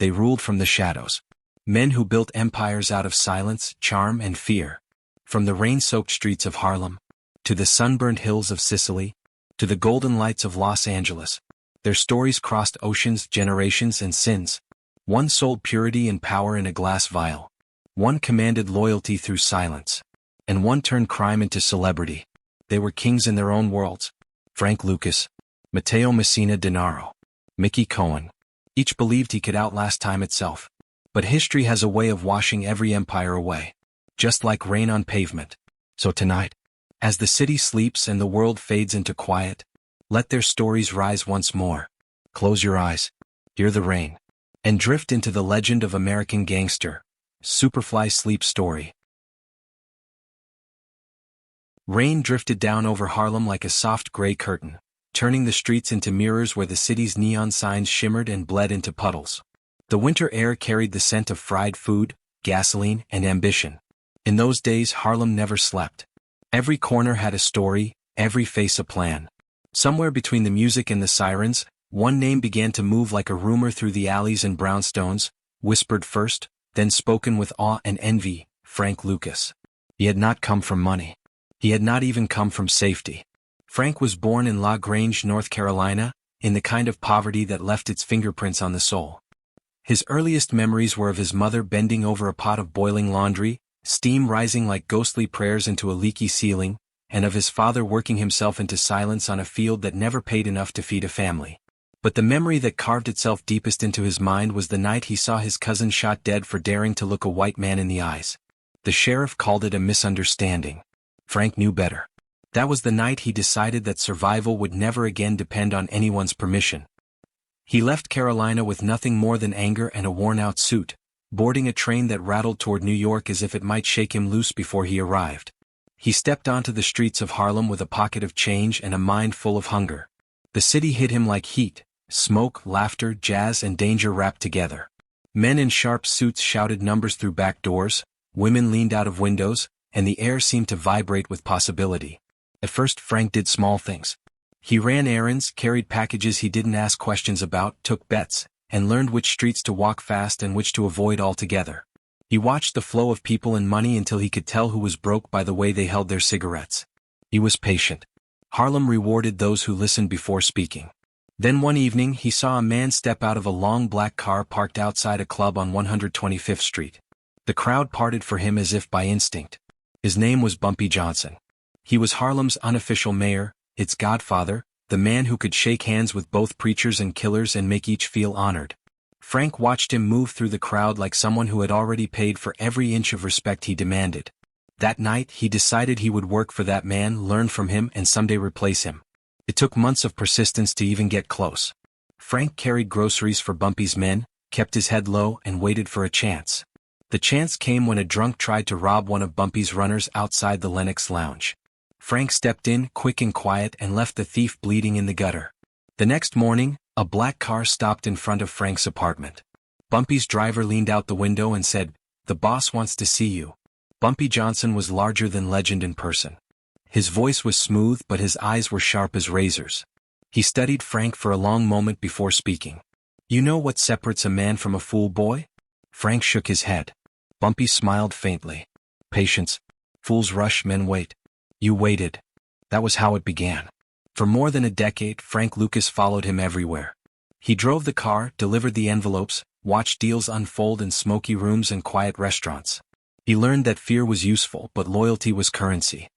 They ruled from the shadows. Men who built empires out of silence, charm, and fear. From the rain-soaked streets of Harlem, to the sunburned hills of Sicily, to the golden lights of Los Angeles, their stories crossed oceans, generations, and sins. One sold purity and power in a glass vial. One commanded loyalty through silence. And one turned crime into celebrity. They were kings in their own worlds. Frank Lucas, Matteo Messina Denaro, Mickey Cohen. Each believed he could outlast time itself. But history has a way of washing every empire away. Just like rain on pavement. So tonight, as the city sleeps and the world fades into quiet, let their stories rise once more. Close your eyes, hear the rain, and drift into the legend of American Gangster, Superfly sleep story. Rain drifted down over Harlem like a soft gray curtain, turning the streets into mirrors where the city's neon signs shimmered and bled into puddles. The winter air carried the scent of fried food, gasoline, and ambition. In those days, Harlem never slept. Every corner had a story, every face a plan. Somewhere between the music and the sirens, one name began to move like a rumor through the alleys and brownstones, whispered first, then spoken with awe and envy: Frank Lucas. He had not come from money. He had not even come from safety. Frank was born in La Grange, North Carolina, in the kind of poverty that left its fingerprints on the soul. His earliest memories were of his mother bending over a pot of boiling laundry, steam rising like ghostly prayers into a leaky ceiling, and of his father working himself into silence on a field that never paid enough to feed a family. But the memory that carved itself deepest into his mind was the night he saw his cousin shot dead for daring to look a white man in the eyes. The sheriff called it a misunderstanding. Frank knew better. That was the night he decided that survival would never again depend on anyone's permission. He left Carolina with nothing more than anger and a worn-out suit, boarding a train that rattled toward New York as if it might shake him loose before he arrived. He stepped onto the streets of Harlem with a pocket of change and a mind full of hunger. The city hit him like heat, smoke, laughter, jazz, and danger wrapped together. Men in sharp suits shouted numbers through back doors, women leaned out of windows, and the air seemed to vibrate with possibility. At first, Frank did small things. He ran errands, carried packages he didn't ask questions about, took bets, and learned which streets to walk fast and which to avoid altogether. He watched the flow of people and money until he could tell who was broke by the way they held their cigarettes. He was patient. Harlem rewarded those who listened before speaking. Then one evening he saw a man step out of a long black car parked outside a club on 125th Street. The crowd parted for him as if by instinct. His name was Bumpy Johnson. He was Harlem's unofficial mayor, its godfather, the man who could shake hands with both preachers and killers and make each feel honored. Frank watched him move through the crowd like someone who had already paid for every inch of respect he demanded. That night he decided he would work for that man, learn from him, and someday replace him. It took months of persistence to even get close. Frank carried groceries for Bumpy's men, kept his head low, and waited for a chance. The chance came when a drunk tried to rob one of Bumpy's runners outside the Lenox Lounge. Frank stepped in, quick and quiet, and left the thief bleeding in the gutter. The next morning, a black car stopped in front of Frank's apartment. Bumpy's driver leaned out the window and said, "The boss wants to see you." Bumpy Johnson was larger than legend in person. His voice was smooth, but his eyes were sharp as razors. He studied Frank for a long moment before speaking. "You know what separates a man from a fool, boy?" Frank shook his head. Bumpy smiled faintly. "Patience. Fools rush, men wait. You waited." That was how it began. For more than a decade, Frank Lucas followed him everywhere. He drove the car, delivered the envelopes, watched deals unfold in smoky rooms and quiet restaurants. He learned that fear was useful, but loyalty was currency.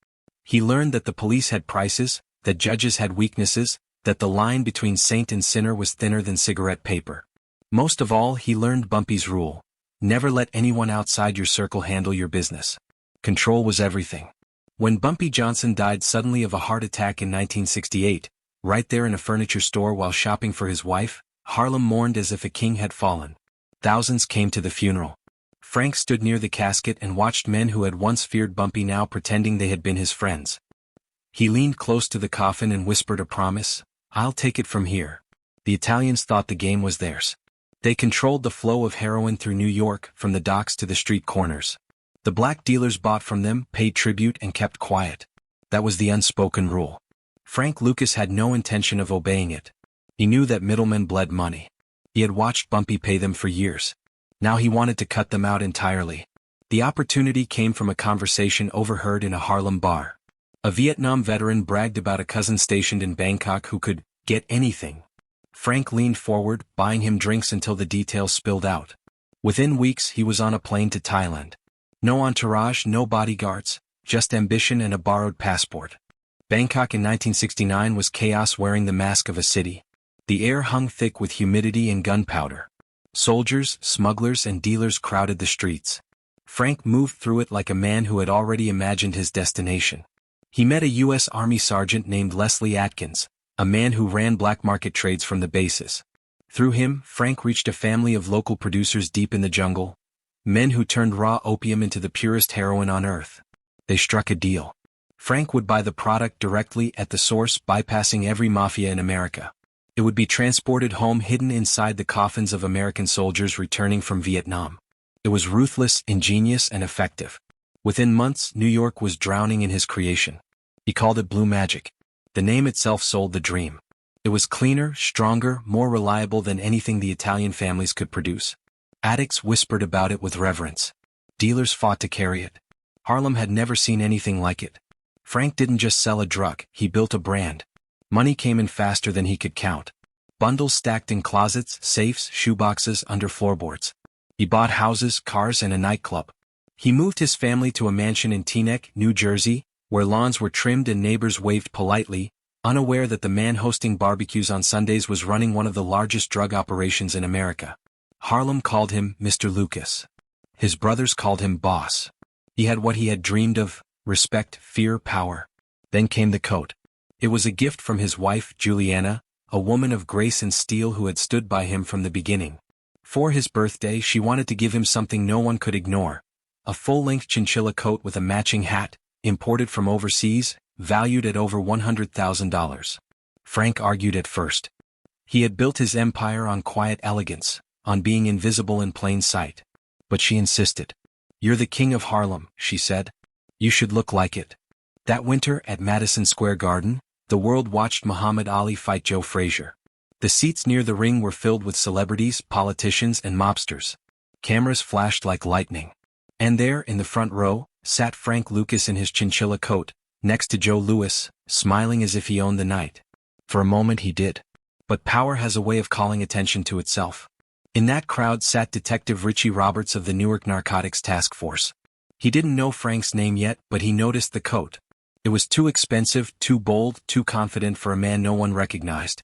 He learned that the police had prices, that judges had weaknesses, that the line between saint and sinner was thinner than cigarette paper. Most of all, he learned Bumpy's rule: never let anyone outside your circle handle your business. Control was everything. When Bumpy Johnson died suddenly of a heart attack in 1968, right there in a furniture store while shopping for his wife, Harlem mourned as if a king had fallen. Thousands came to the funeral. Frank stood near the casket and watched men who had once feared Bumpy now pretending they had been his friends. He leaned close to the coffin and whispered a promise: "I'll take it from here." The Italians thought the game was theirs. They controlled the flow of heroin through New York, from the docks to the street corners. The black dealers bought from them, paid tribute, and kept quiet. That was the unspoken rule. Frank Lucas had no intention of obeying it. He knew that middlemen bled money. He had watched Bumpy pay them for years. Now he wanted to cut them out entirely. The opportunity came from a conversation overheard in a Harlem bar. A Vietnam veteran bragged about a cousin stationed in Bangkok who could get anything. Frank leaned forward, buying him drinks until the details spilled out. Within weeks he was on a plane to Thailand. No entourage, no bodyguards, just ambition and a borrowed passport. Bangkok in 1969 was chaos wearing the mask of a city. The air hung thick with humidity and gunpowder. Soldiers, smugglers and dealers crowded the streets. Frank moved through it like a man who had already imagined his destination. He met a U.S. Army sergeant named Leslie Atkins, a man who ran black market trades from the bases. Through him, Frank reached a family of local producers deep in the jungle, men who turned raw opium into the purest heroin on earth. They struck a deal. Frank would buy the product directly at the source, bypassing every mafia in America. It would be transported home hidden inside the coffins of American soldiers returning from Vietnam. It was ruthless, ingenious, and effective. Within months, New York was drowning in his creation. He called it Blue Magic. The name itself sold the dream. It was cleaner, stronger, more reliable than anything the Italian families could produce. Addicts whispered about it with reverence. Dealers fought to carry it. Harlem had never seen anything like it. Frank didn't just sell a drug, he built a brand. Money came in faster than he could count. Bundles stacked in closets, safes, shoeboxes, under floorboards. He bought houses, cars, and a nightclub. He moved his family to a mansion in Teaneck, New Jersey, where lawns were trimmed and neighbors waved politely, unaware that the man hosting barbecues on Sundays was running one of the largest drug operations in America. Harlem called him Mr. Lucas. His brothers called him Boss. He had what he had dreamed of: respect, fear, power. Then came the coat. It was a gift from his wife, Juliana, a woman of grace and steel who had stood by him from the beginning. For his birthday, she wanted to give him something no one could ignore: a full-length chinchilla coat with a matching hat, imported from overseas, valued at over $100,000. Frank argued at first. He had built his empire on quiet elegance, on being invisible in plain sight. But she insisted. "You're the king of Harlem," she said. "You should look like it." That winter, at Madison Square Garden, the world watched Muhammad Ali fight Joe Frazier. The seats near the ring were filled with celebrities, politicians, and mobsters. Cameras flashed like lightning. And there, in the front row, sat Frank Lucas in his chinchilla coat, next to Joe Louis, smiling as if he owned the night. For a moment he did. But power has a way of calling attention to itself. In that crowd sat Detective Richie Roberts of the Newark Narcotics Task Force. He didn't know Frank's name yet, but he noticed the coat. It was too expensive, too bold, too confident for a man no one recognized.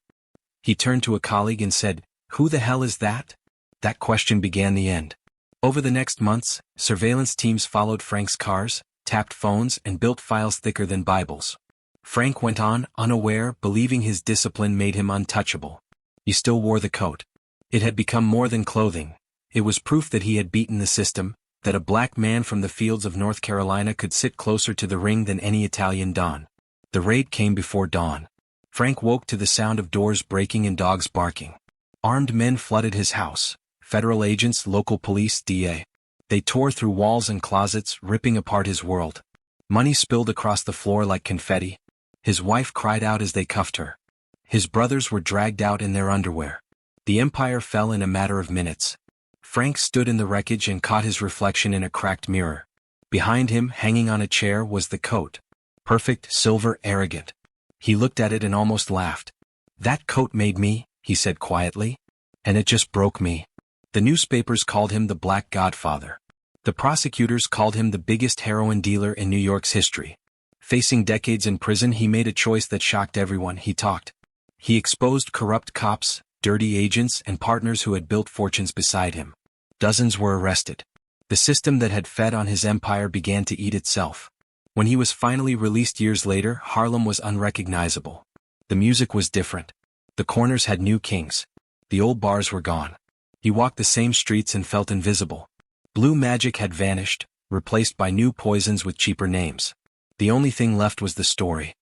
He turned to a colleague and said, "Who the hell is that?" That question began the end. Over the next months, surveillance teams followed Frank's cars, tapped phones, and built files thicker than Bibles. Frank went on, unaware, believing his discipline made him untouchable. He still wore the coat. It had become more than clothing. It was proof that he had beaten the system, that a black man from the fields of North Carolina could sit closer to the ring than any Italian don. The raid came before dawn. Frank woke to the sound of doors breaking and dogs barking. Armed men flooded his house. Federal agents, local police, DA. They tore through walls and closets, ripping apart his world. Money spilled across the floor like confetti. His wife cried out as they cuffed her. His brothers were dragged out in their underwear. The empire fell in a matter of minutes. Frank stood in the wreckage and caught his reflection in a cracked mirror. Behind him, hanging on a chair, was the coat. Perfect, silver, arrogant. He looked at it and almost laughed. "That coat made me," he said quietly. "And it just broke me." The newspapers called him the Black Godfather. The prosecutors called him the biggest heroin dealer in New York's history. Facing decades in prison, he made a choice that shocked everyone. He talked. He exposed corrupt cops, dirty agents, and partners who had built fortunes beside him. Dozens were arrested. The system that had fed on his empire began to eat itself. When he was finally released years later, Harlem was unrecognizable. The music was different. The corners had new kings. The old bars were gone. He walked the same streets and felt invisible. Blue Magic had vanished, replaced by new poisons with cheaper names. The only thing left was the story.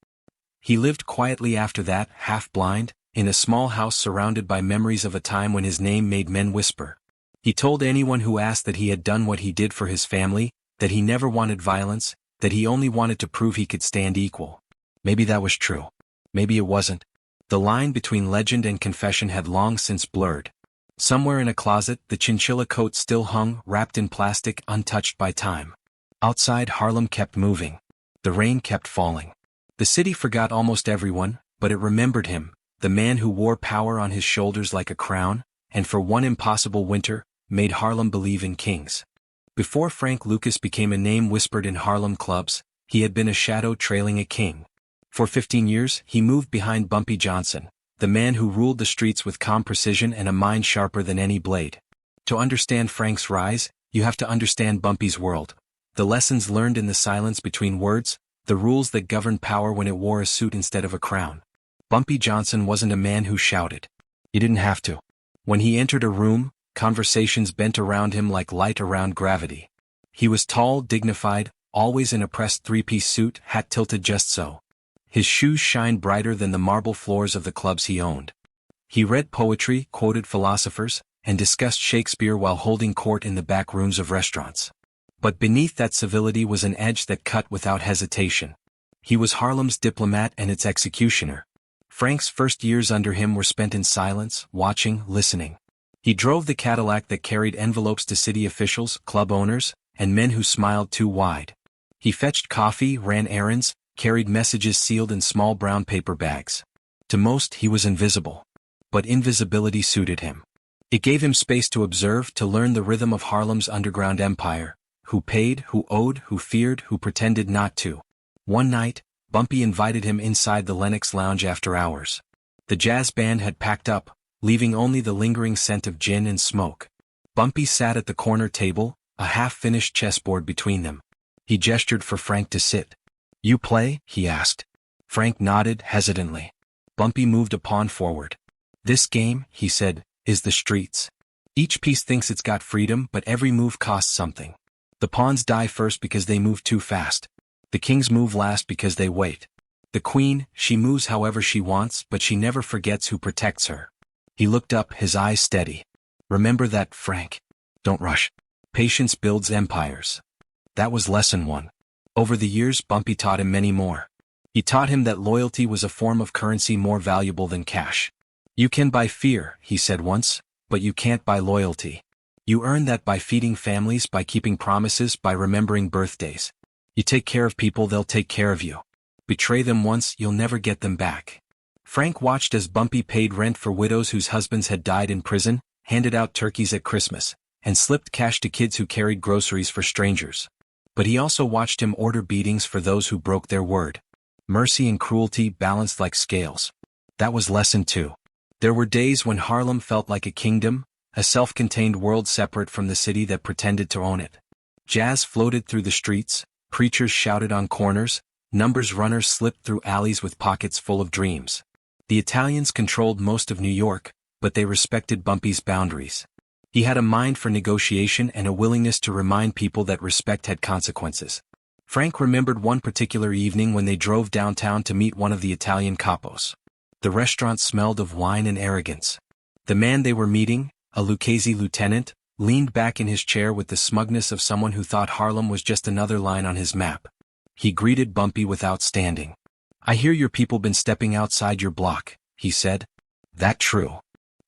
He lived quietly after that, half blind, in a small house surrounded by memories of a time when his name made men whisper. He told anyone who asked that he had done what he did for his family, that he never wanted violence, that he only wanted to prove he could stand equal. Maybe that was true. Maybe it wasn't. The line between legend and confession had long since blurred. Somewhere in a closet, the chinchilla coat still hung, wrapped in plastic, untouched by time. Outside, Harlem kept moving. The rain kept falling. The city forgot almost everyone, but it remembered him, the man who wore power on his shoulders like a crown, and for one impossible winter, made Harlem believe in kings. Before Frank Lucas became a name whispered in Harlem clubs, he had been a shadow trailing a king. For 15 years, he moved behind Bumpy Johnson, the man who ruled the streets with calm precision and a mind sharper than any blade. To understand Frank's rise, you have to understand Bumpy's world. The lessons learned in the silence between words, the rules that governed power when it wore a suit instead of a crown. Bumpy Johnson wasn't a man who shouted. He didn't have to. When he entered a room, conversations bent around him like light around gravity. He was tall, dignified, always in a pressed three-piece suit, hat tilted just so. His shoes shined brighter than the marble floors of the clubs he owned. He read poetry, quoted philosophers, and discussed Shakespeare while holding court in the back rooms of restaurants. But beneath that civility was an edge that cut without hesitation. He was Harlem's diplomat and its executioner. Frank's first years under him were spent in silence, watching, listening. He drove the Cadillac that carried envelopes to city officials, club owners, and men who smiled too wide. He fetched coffee, ran errands, carried messages sealed in small brown paper bags. To most, he was invisible. But invisibility suited him. It gave him space to observe, to learn the rhythm of Harlem's underground empire. Who paid, who owed, who feared, who pretended not to. One night, Bumpy invited him inside the Lenox Lounge after hours. The jazz band had packed up, leaving only the lingering scent of gin and smoke. Bumpy sat at the corner table, a half-finished chessboard between them. He gestured for Frank to sit. "You play?" he asked. Frank nodded hesitantly. Bumpy moved a pawn forward. "This game," he said, "is the streets. Each piece thinks it's got freedom, but every move costs something. The pawns die first because they move too fast. The kings move last because they wait. The queen, she moves however she wants, but she never forgets who protects her." He looked up, his eyes steady. "Remember that, Frank. Don't rush. Patience builds empires." That was lesson one. Over the years, Bumpy taught him many more. He taught him that loyalty was a form of currency more valuable than cash. "You can buy fear," he said once, "but you can't buy loyalty. You earn that by feeding families, by keeping promises, by remembering birthdays. You take care of people, they'll take care of you. Betray them once, you'll never get them back." Frank watched as Bumpy paid rent for widows whose husbands had died in prison, handed out turkeys at Christmas, and slipped cash to kids who carried groceries for strangers. But he also watched him order beatings for those who broke their word. Mercy and cruelty balanced like scales. That was lesson two. There were days when Harlem felt like a kingdom, a self-contained world separate from the city that pretended to own it. Jazz floated through the streets, preachers shouted on corners, numbers runners slipped through alleys with pockets full of dreams. The Italians controlled most of New York, but they respected Bumpy's boundaries. He had a mind for negotiation and a willingness to remind people that respect had consequences. Frank remembered one particular evening when they drove downtown to meet one of the Italian capos. The restaurant smelled of wine and arrogance. The man they were meeting, a Lucchese lieutenant, leaned back in his chair with the smugness of someone who thought Harlem was just another line on his map. He greeted Bumpy without standing. "I hear your people been stepping outside your block," he said. "That true?"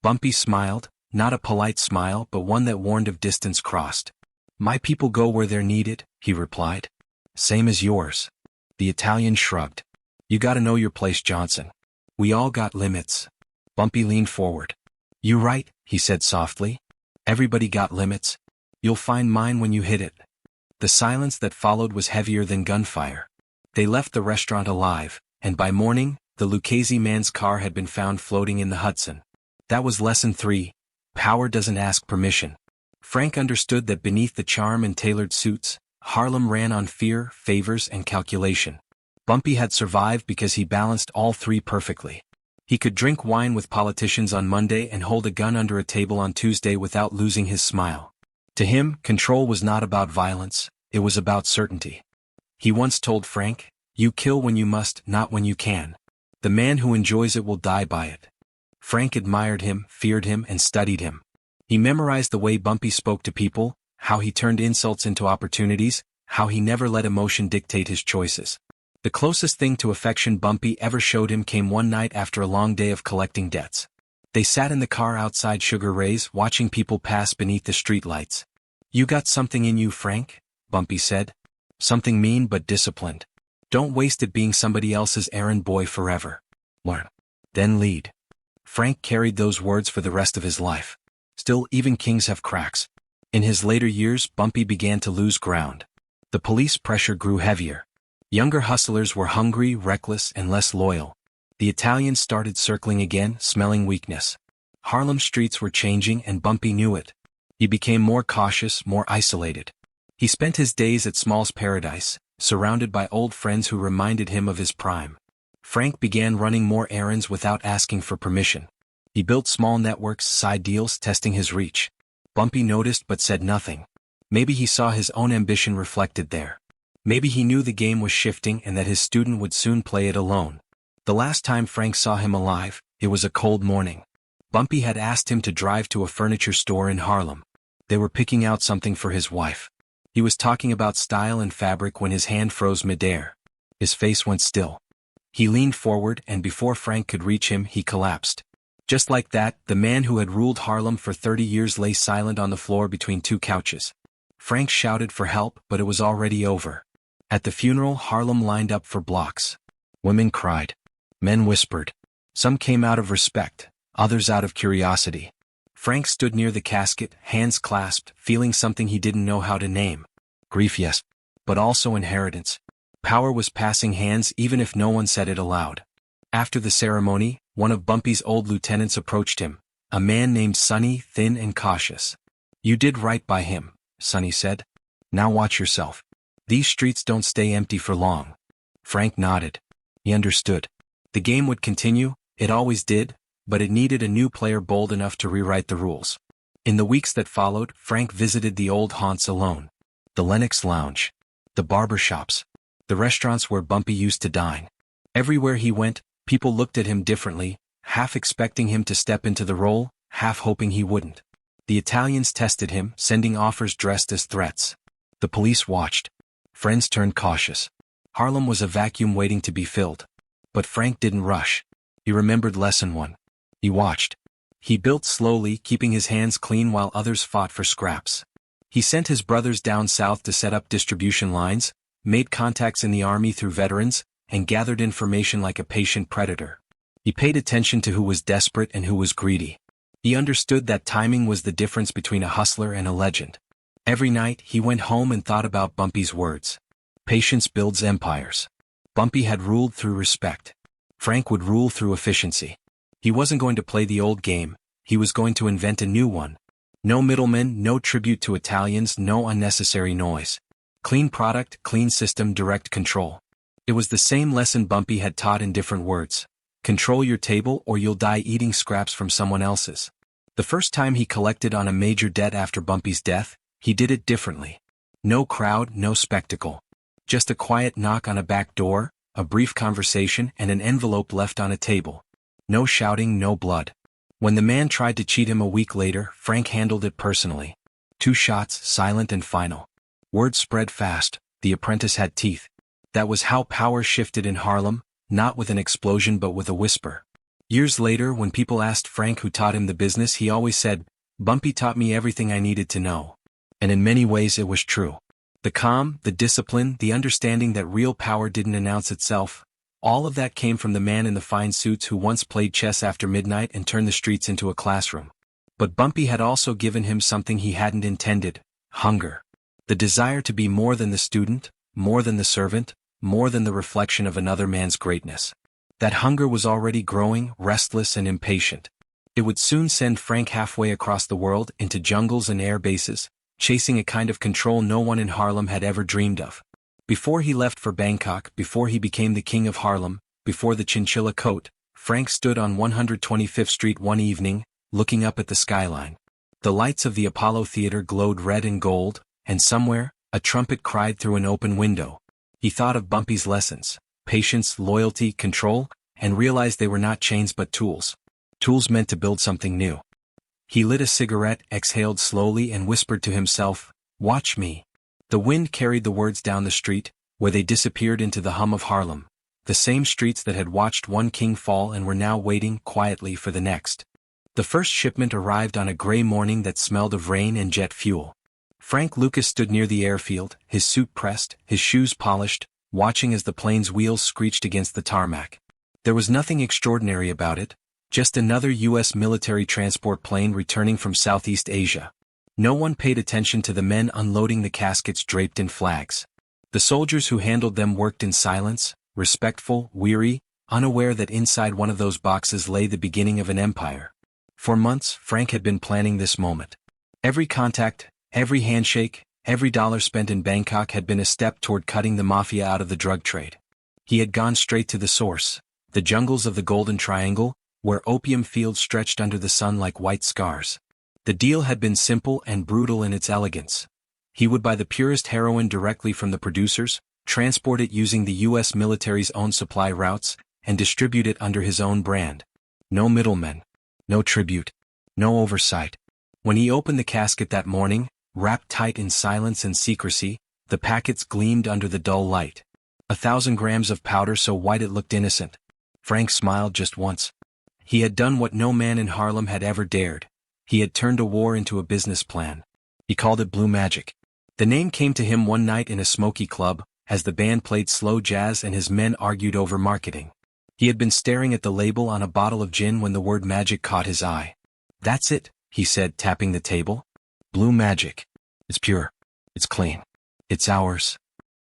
Bumpy smiled, not a polite smile but one that warned of distance crossed. "My people go where they're needed," he replied. "Same as yours." The Italian shrugged. "You gotta know your place, Johnson. We all got limits." Bumpy leaned forward. "You right," he said softly. "Everybody got limits. You'll find mine when you hit it." The silence that followed was heavier than gunfire. They left the restaurant alive, and by morning, the Lucchese man's car had been found floating in the Hudson. That was lesson three. Power doesn't ask permission. Frank understood that beneath the charm and tailored suits, Harlem ran on fear, favors, and calculation. Bumpy had survived because he balanced all three perfectly. He could drink wine with politicians on Monday and hold a gun under a table on Tuesday without losing his smile. To him, control was not about violence, it was about certainty. He once told Frank, "You kill when you must, not when you can. The man who enjoys it will die by it." Frank admired him, feared him, and studied him. He memorized the way Bumpy spoke to people, how he turned insults into opportunities, how he never let emotion dictate his choices. The closest thing to affection Bumpy ever showed him came one night after a long day of collecting debts. They sat in the car outside Sugar Ray's, watching people pass beneath the streetlights. "You got something in you, Frank," Bumpy said. "Something mean but disciplined. Don't waste it being somebody else's errand boy forever. Learn. Then lead." Frank carried those words for the rest of his life. Still, even kings have cracks. In his later years, Bumpy began to lose ground. The police pressure grew heavier. Younger hustlers were hungry, reckless, and less loyal. The Italians started circling again, smelling weakness. Harlem streets were changing and Bumpy knew it. He became more cautious, more isolated. He spent his days at Small's Paradise, surrounded by old friends who reminded him of his prime. Frank began running more errands without asking for permission. He built small networks, side deals, testing his reach. Bumpy noticed but said nothing. Maybe he saw his own ambition reflected there. Maybe he knew the game was shifting and that his student would soon play it alone. The last time Frank saw him alive, it was a cold morning. Bumpy had asked him to drive to a furniture store in Harlem. They were picking out something for his wife. He was talking about style and fabric when his hand froze midair. His face went still. He leaned forward and before Frank could reach him, he collapsed. Just like that, the man who had ruled Harlem for 30 years lay silent on the floor between two couches. Frank shouted for help, but it was already over. At the funeral, Harlem lined up for blocks. Women cried. Men whispered. Some came out of respect, others out of curiosity. Frank stood near the casket, hands clasped, feeling something he didn't know how to name. Grief, yes, but also inheritance. Power was passing hands even if no one said it aloud. After the ceremony, one of Bumpy's old lieutenants approached him, a man named Sonny, thin and cautious. "You did right by him," Sonny said. "Now watch yourself. These streets don't stay empty for long." Frank nodded. He understood. The game would continue, it always did, but it needed a new player bold enough to rewrite the rules. In the weeks that followed, Frank visited the old haunts alone. The Lenox Lounge. The barber shops. The restaurants where Bumpy used to dine. Everywhere he went, people looked at him differently, half expecting him to step into the role, half hoping he wouldn't. The Italians tested him, sending offers dressed as threats. The police watched. Friends turned cautious. Harlem was a vacuum waiting to be filled. But Frank didn't rush. He remembered lesson 1. He watched. He built slowly, keeping his hands clean while others fought for scraps. He sent his brothers down south to set up distribution lines, made contacts in the army through veterans, and gathered information like a patient predator. He paid attention to who was desperate and who was greedy. He understood that timing was the difference between a hustler and a legend. Every night, he went home and thought about Bumpy's words. Patience builds empires. Bumpy had ruled through respect. Frank would rule through efficiency. He wasn't going to play the old game, he was going to invent a new one. No middlemen, no tribute to Italians, no unnecessary noise. Clean product, clean system, direct control. It was the same lesson Bumpy had taught in different words. Control your table or you'll die eating scraps from someone else's. The first time he collected on a major debt after Bumpy's death, he did it differently. No crowd, no spectacle. Just a quiet knock on a back door, a brief conversation and an envelope left on a table. No shouting, no blood. When the man tried to cheat him a week later, Frank handled it personally. 2 shots, silent and final. Word spread fast, the apprentice had teeth. That was how power shifted in Harlem, not with an explosion but with a whisper. Years later, when people asked Frank who taught him the business, he always said, "Bumpy taught me everything I needed to know." And in many ways it was true. The calm, the discipline, the understanding that real power didn't announce itself, all of that came from the man in the fine suits who once played chess after midnight and turned the streets into a classroom. But Bumpy had also given him something he hadn't intended: hunger. The desire to be more than the student, more than the servant, more than the reflection of another man's greatness. That hunger was already growing, restless and impatient. It would soon send Frank halfway across the world into jungles and air bases, chasing a kind of control no one in Harlem had ever dreamed of. Before he left for Bangkok, before he became the king of Harlem, before the chinchilla coat, Frank stood on 125th Street one evening, looking up at the skyline. The lights of the Apollo Theater glowed red and gold, and somewhere, a trumpet cried through an open window. He thought of Bumpy's lessons: patience, loyalty, control, and realized they were not chains but tools. Tools meant to build something new. He lit a cigarette, exhaled slowly and whispered to himself, "Watch me." The wind carried the words down the street, where they disappeared into the hum of Harlem, the same streets that had watched one king fall and were now waiting quietly for the next. The first shipment arrived on a gray morning that smelled of rain and jet fuel. Frank Lucas stood near the airfield, his suit pressed, his shoes polished, watching as the plane's wheels screeched against the tarmac. There was nothing extraordinary about it, just another U.S. military transport plane returning from Southeast Asia. No one paid attention to the men unloading the caskets draped in flags. The soldiers who handled them worked in silence, respectful, weary, unaware that inside one of those boxes lay the beginning of an empire. For months, Frank had been planning this moment. Every contact, every handshake, every dollar spent in Bangkok had been a step toward cutting the Mafia out of the drug trade. He had gone straight to the source, the jungles of the Golden Triangle, where opium fields stretched under the sun like white scars. The deal had been simple and brutal in its elegance. He would buy the purest heroin directly from the producers, transport it using the U.S. military's own supply routes, and distribute it under his own brand. No middlemen. No tribute. No oversight. When he opened the casket that morning, wrapped tight in silence and secrecy, the packets gleamed under the dull light. 1,000 grams of powder so white it looked innocent. Frank smiled just once. He had done what no man in Harlem had ever dared. He had turned a war into a business plan. He called it Blue Magic. The name came to him one night in a smoky club, as the band played slow jazz and his men argued over marketing. He had been staring at the label on a bottle of gin when the word magic caught his eye. "That's it," he said, tapping the table. "Blue Magic. It's pure. It's clean. It's ours."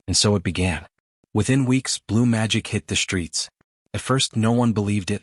And so it began. Within weeks, Blue Magic hit the streets. At first no one believed it.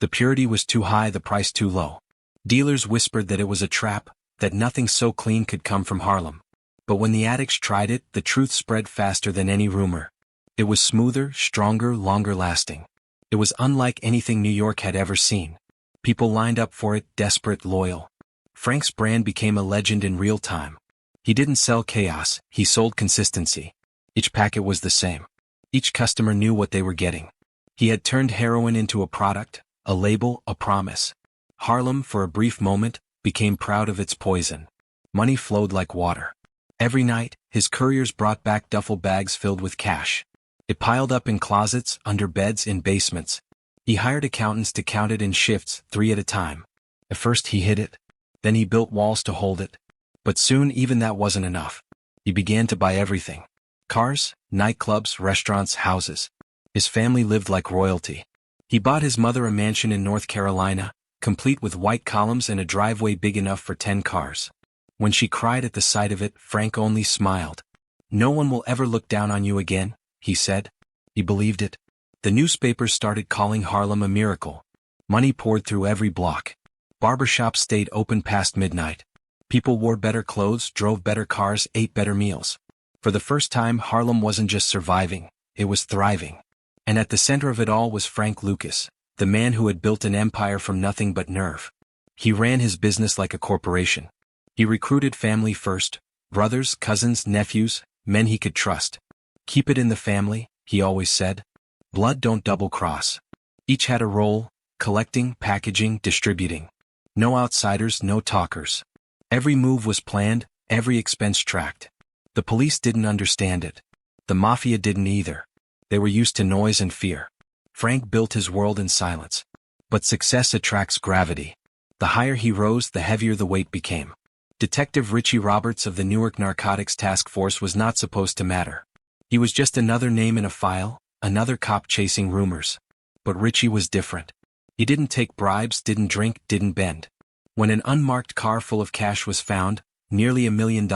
The purity was too high, the price too low. Dealers whispered that it was a trap, that nothing so clean could come from Harlem. But when the addicts tried it, the truth spread faster than any rumor. It was smoother, stronger, longer lasting. It was unlike anything New York had ever seen. People lined up for it, desperate, loyal. Frank's brand became a legend in real time. He didn't sell chaos, he sold consistency. Each packet was the same. Each customer knew what they were getting. He had turned heroin into a product, a label, a promise. Harlem, for a brief moment, became proud of its poison. Money flowed like water. Every night, his couriers brought back duffel bags filled with cash. It piled up in closets, under beds, in basements. He hired accountants to count it in shifts, 3 at a time. At first he hid it. Then he built walls to hold it. But soon even that wasn't enough. He began to buy everything. Cars, nightclubs, restaurants, houses. His family lived like royalty. He bought his mother a mansion in North Carolina, complete with white columns and a driveway big enough for 10 cars. When she cried at the sight of it, Frank only smiled. "No one will ever look down on you again," he said. He believed it. The newspapers started calling Harlem a miracle. Money poured through every block. Barbershops stayed open past midnight. People wore better clothes, drove better cars, ate better meals. For the first time, Harlem wasn't just surviving, it was thriving. And at the center of it all was Frank Lucas, the man who had built an empire from nothing but nerve. He ran his business like a corporation. He recruited family first, brothers, cousins, nephews, men he could trust. "Keep it in the family," he always said. "Blood don't double-cross." Each had a role, collecting, packaging, distributing. No outsiders, no talkers. Every move was planned, every expense tracked. The police didn't understand it. The Mafia didn't either. They were used to noise and fear. Frank built his world in silence. But success attracts gravity. The higher he rose, the heavier the weight became. Detective Richie Roberts of the Newark Narcotics Task Force was not supposed to matter. He was just another name in a file, another cop chasing rumors. But Richie was different. He didn't take bribes, didn't drink, didn't bend. When an unmarked car full of cash was found, nearly $1 million,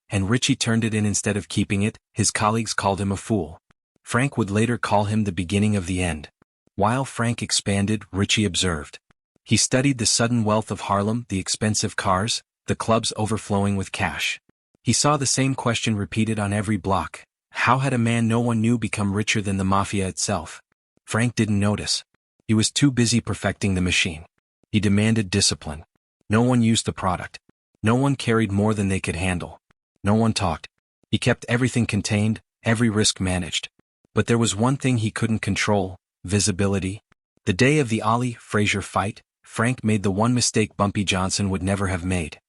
and Richie turned it in instead of keeping it, his colleagues called him a fool. Frank would later call him the beginning of the end. While Frank expanded, Richie observed. He studied the sudden wealth of Harlem, the expensive cars, the clubs overflowing with cash. He saw the same question repeated on every block. How had a man no one knew become richer than the Mafia itself? Frank didn't notice. He was too busy perfecting the machine. He demanded discipline. No one used the product. No one carried more than they could handle. No one talked. He kept everything contained, every risk managed. But there was one thing he couldn't control: visibility. The day of the Ali Frazier fight, Frank made the one mistake Bumpy Johnson would never have made.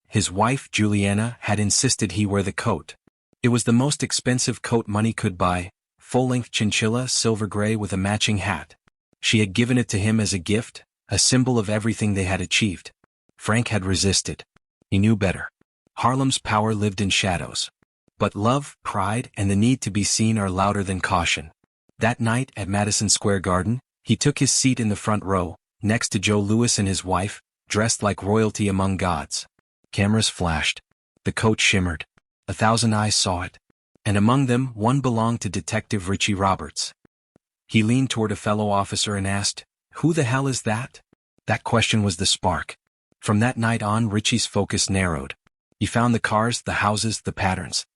His wife, Juliana, had insisted he wear the coat. It was the most expensive coat money could buy, full-length chinchilla, silver gray with a matching hat. She had given it to him as a gift, a symbol of everything they had achieved. Frank had resisted. He knew better. Harlem's power lived in shadows. But love, pride, and the need to be seen are louder than caution. That night at Madison Square Garden, he took his seat in the front row, next to Joe Louis and his wife, dressed like royalty among gods. Cameras flashed. The coat shimmered. 1,000 eyes saw it. And among them, one belonged to Detective Richie Roberts. He leaned toward a fellow officer and asked, "Who the hell is that?" That question was the spark. From that night on, Richie's focus narrowed. He found the cars, the houses, the patterns.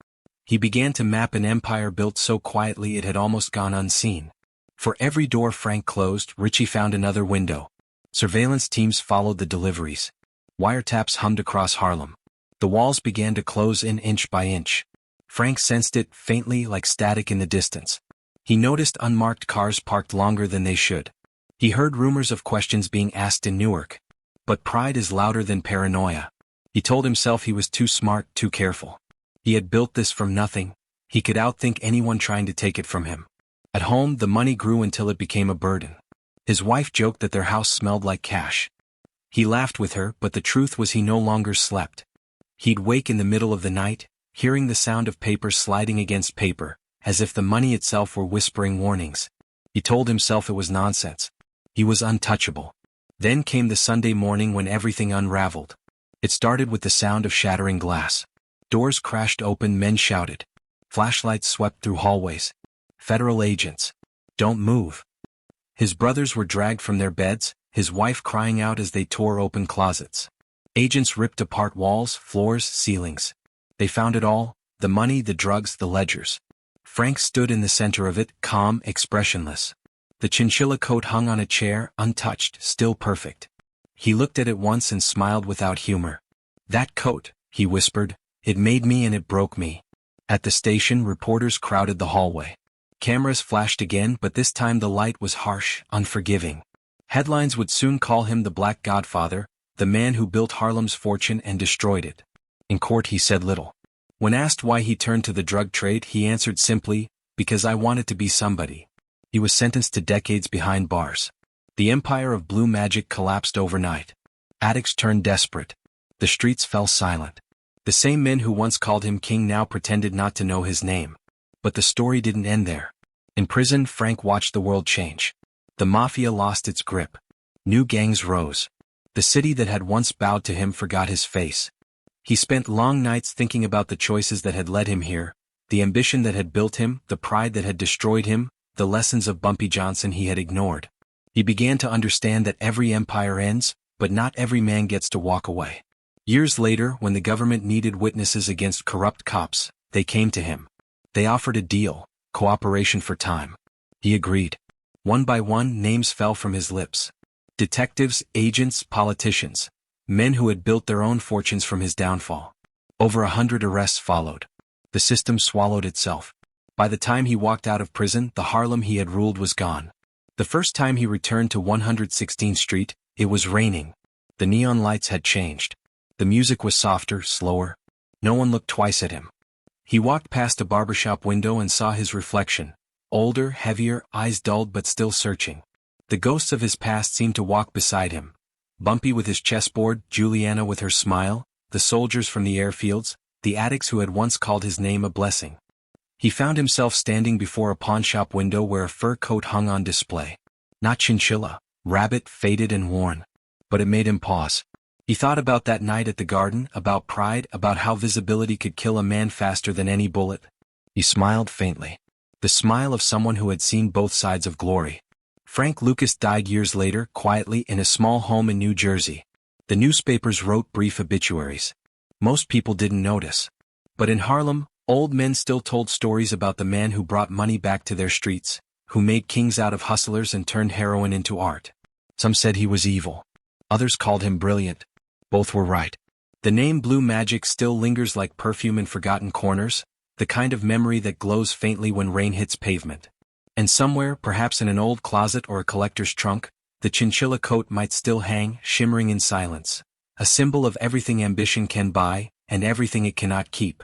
He began to map an empire built so quietly it had almost gone unseen. For every door Frank closed, Richie found another window. Surveillance teams followed the deliveries. Wiretaps hummed across Harlem. The walls began to close in inch by inch. Frank sensed it, faintly, like static in the distance. He noticed unmarked cars parked longer than they should. He heard rumors of questions being asked in Newark. But pride is louder than paranoia. He told himself he was too smart, too careful. He had built this from nothing. He could outthink anyone trying to take it from him. At home, the money grew until it became a burden. His wife joked that their house smelled like cash. He laughed with her, but the truth was he no longer slept. He'd wake in the middle of the night, hearing the sound of paper sliding against paper, as if the money itself were whispering warnings. He told himself it was nonsense. He was untouchable. Then came the Sunday morning when everything unraveled. It started with the sound of shattering glass. Doors crashed open, men shouted. Flashlights swept through hallways. Federal agents. Don't move. His brothers were dragged from their beds, his wife crying out as they tore open closets. Agents ripped apart walls, floors, ceilings. They found it all, the money, the drugs, the ledgers. Frank stood in the center of it, calm, expressionless. The chinchilla coat hung on a chair, untouched, still perfect. He looked at it once and smiled without humor. "That coat," he whispered, "it made me and it broke me." At the station, reporters crowded the hallway. Cameras flashed again, but this time the light was harsh, unforgiving. Headlines would soon call him the Black Godfather, the man who built Harlem's fortune and destroyed it. In court he said little. When asked why he turned to the drug trade, he answered simply, "Because I wanted to be somebody." He was sentenced to decades behind bars. The empire of blue magic collapsed overnight. Addicts turned desperate. The streets fell silent. The same men who once called him king now pretended not to know his name. But the story didn't end there. In prison, Frank watched the world change. The Mafia lost its grip. New gangs rose. The city that had once bowed to him forgot his face. He spent long nights thinking about the choices that had led him here, the ambition that had built him, the pride that had destroyed him, the lessons of Bumpy Johnson he had ignored. He began to understand that every empire ends, but not every man gets to walk away. Years later, when the government needed witnesses against corrupt cops, they came to him. They offered a deal, cooperation for time. He agreed. One by one, names fell from his lips. Detectives, agents, politicians. Men who had built their own fortunes from his downfall. Over 100 arrests followed. The system swallowed itself. By the time he walked out of prison, the Harlem he had ruled was gone. The first time he returned to 116th Street, it was raining. The neon lights had changed. The music was softer, slower. No one looked twice at him. He walked past a barbershop window and saw his reflection. Older, heavier, eyes dulled but still searching. The ghosts of his past seemed to walk beside him. Bumpy with his chessboard, Juliana with her smile, the soldiers from the airfields, the addicts who had once called his name a blessing. He found himself standing before a pawnshop window where a fur coat hung on display. Not chinchilla, rabbit, faded and worn. But it made him pause. He thought about that night at the garden, about pride, about how visibility could kill a man faster than any bullet. He smiled faintly. The smile of someone who had seen both sides of glory. Frank Lucas died years later, quietly, in a small home in New Jersey. The newspapers wrote brief obituaries. Most people didn't notice. But in Harlem, old men still told stories about the man who brought money back to their streets, who made kings out of hustlers and turned heroin into art. Some said he was evil. Others called him brilliant. Both were right. The name Blue Magic still lingers like perfume in forgotten corners, the kind of memory that glows faintly when rain hits pavement. And somewhere, perhaps in an old closet or a collector's trunk, the chinchilla coat might still hang, shimmering in silence, a symbol of everything ambition can buy, and everything it cannot keep.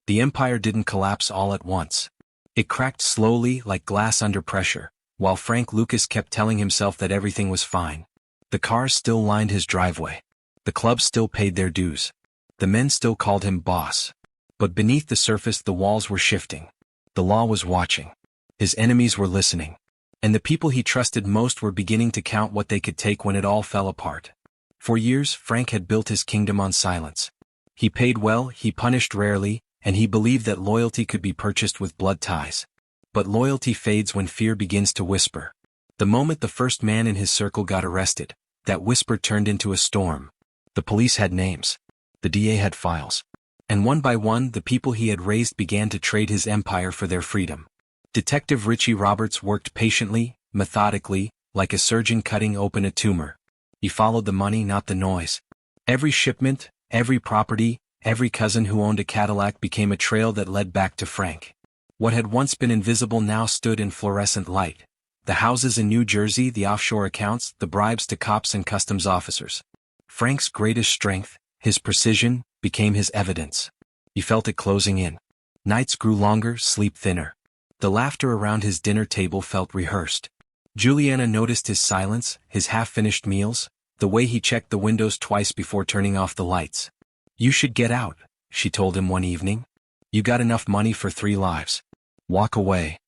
The empire didn't collapse all at once. It cracked slowly, like glass under pressure, while Frank Lucas kept telling himself that everything was fine. The cars still lined his driveway. The clubs still paid their dues. The men still called him boss. But beneath the surface the walls were shifting. The law was watching. His enemies were listening. And the people he trusted most were beginning to count what they could take when it all fell apart. For years, Frank had built his kingdom on silence. He paid well, he punished rarely, and he believed that loyalty could be purchased with blood ties. But loyalty fades when fear begins to whisper. The moment the first man in his circle got arrested, that whisper turned into a storm. The police had names. The DA had files. And one by one the people he had raised began to trade his empire for their freedom. Detective Richie Roberts worked patiently, methodically, like a surgeon cutting open a tumor. He followed the money, not the noise. Every shipment, every property, every cousin who owned a Cadillac became a trail that led back to Frank. What had once been invisible now stood in fluorescent light. The houses in New Jersey, the offshore accounts, the bribes to cops and customs officers. Frank's greatest strength, his precision, became his evidence. He felt it closing in. Nights grew longer, sleep thinner. The laughter around his dinner table felt rehearsed. Juliana noticed his silence, his half-finished meals, the way he checked the windows twice before turning off the lights. "You should get out," she told him one evening. "You got enough money for 3 lives. Walk away."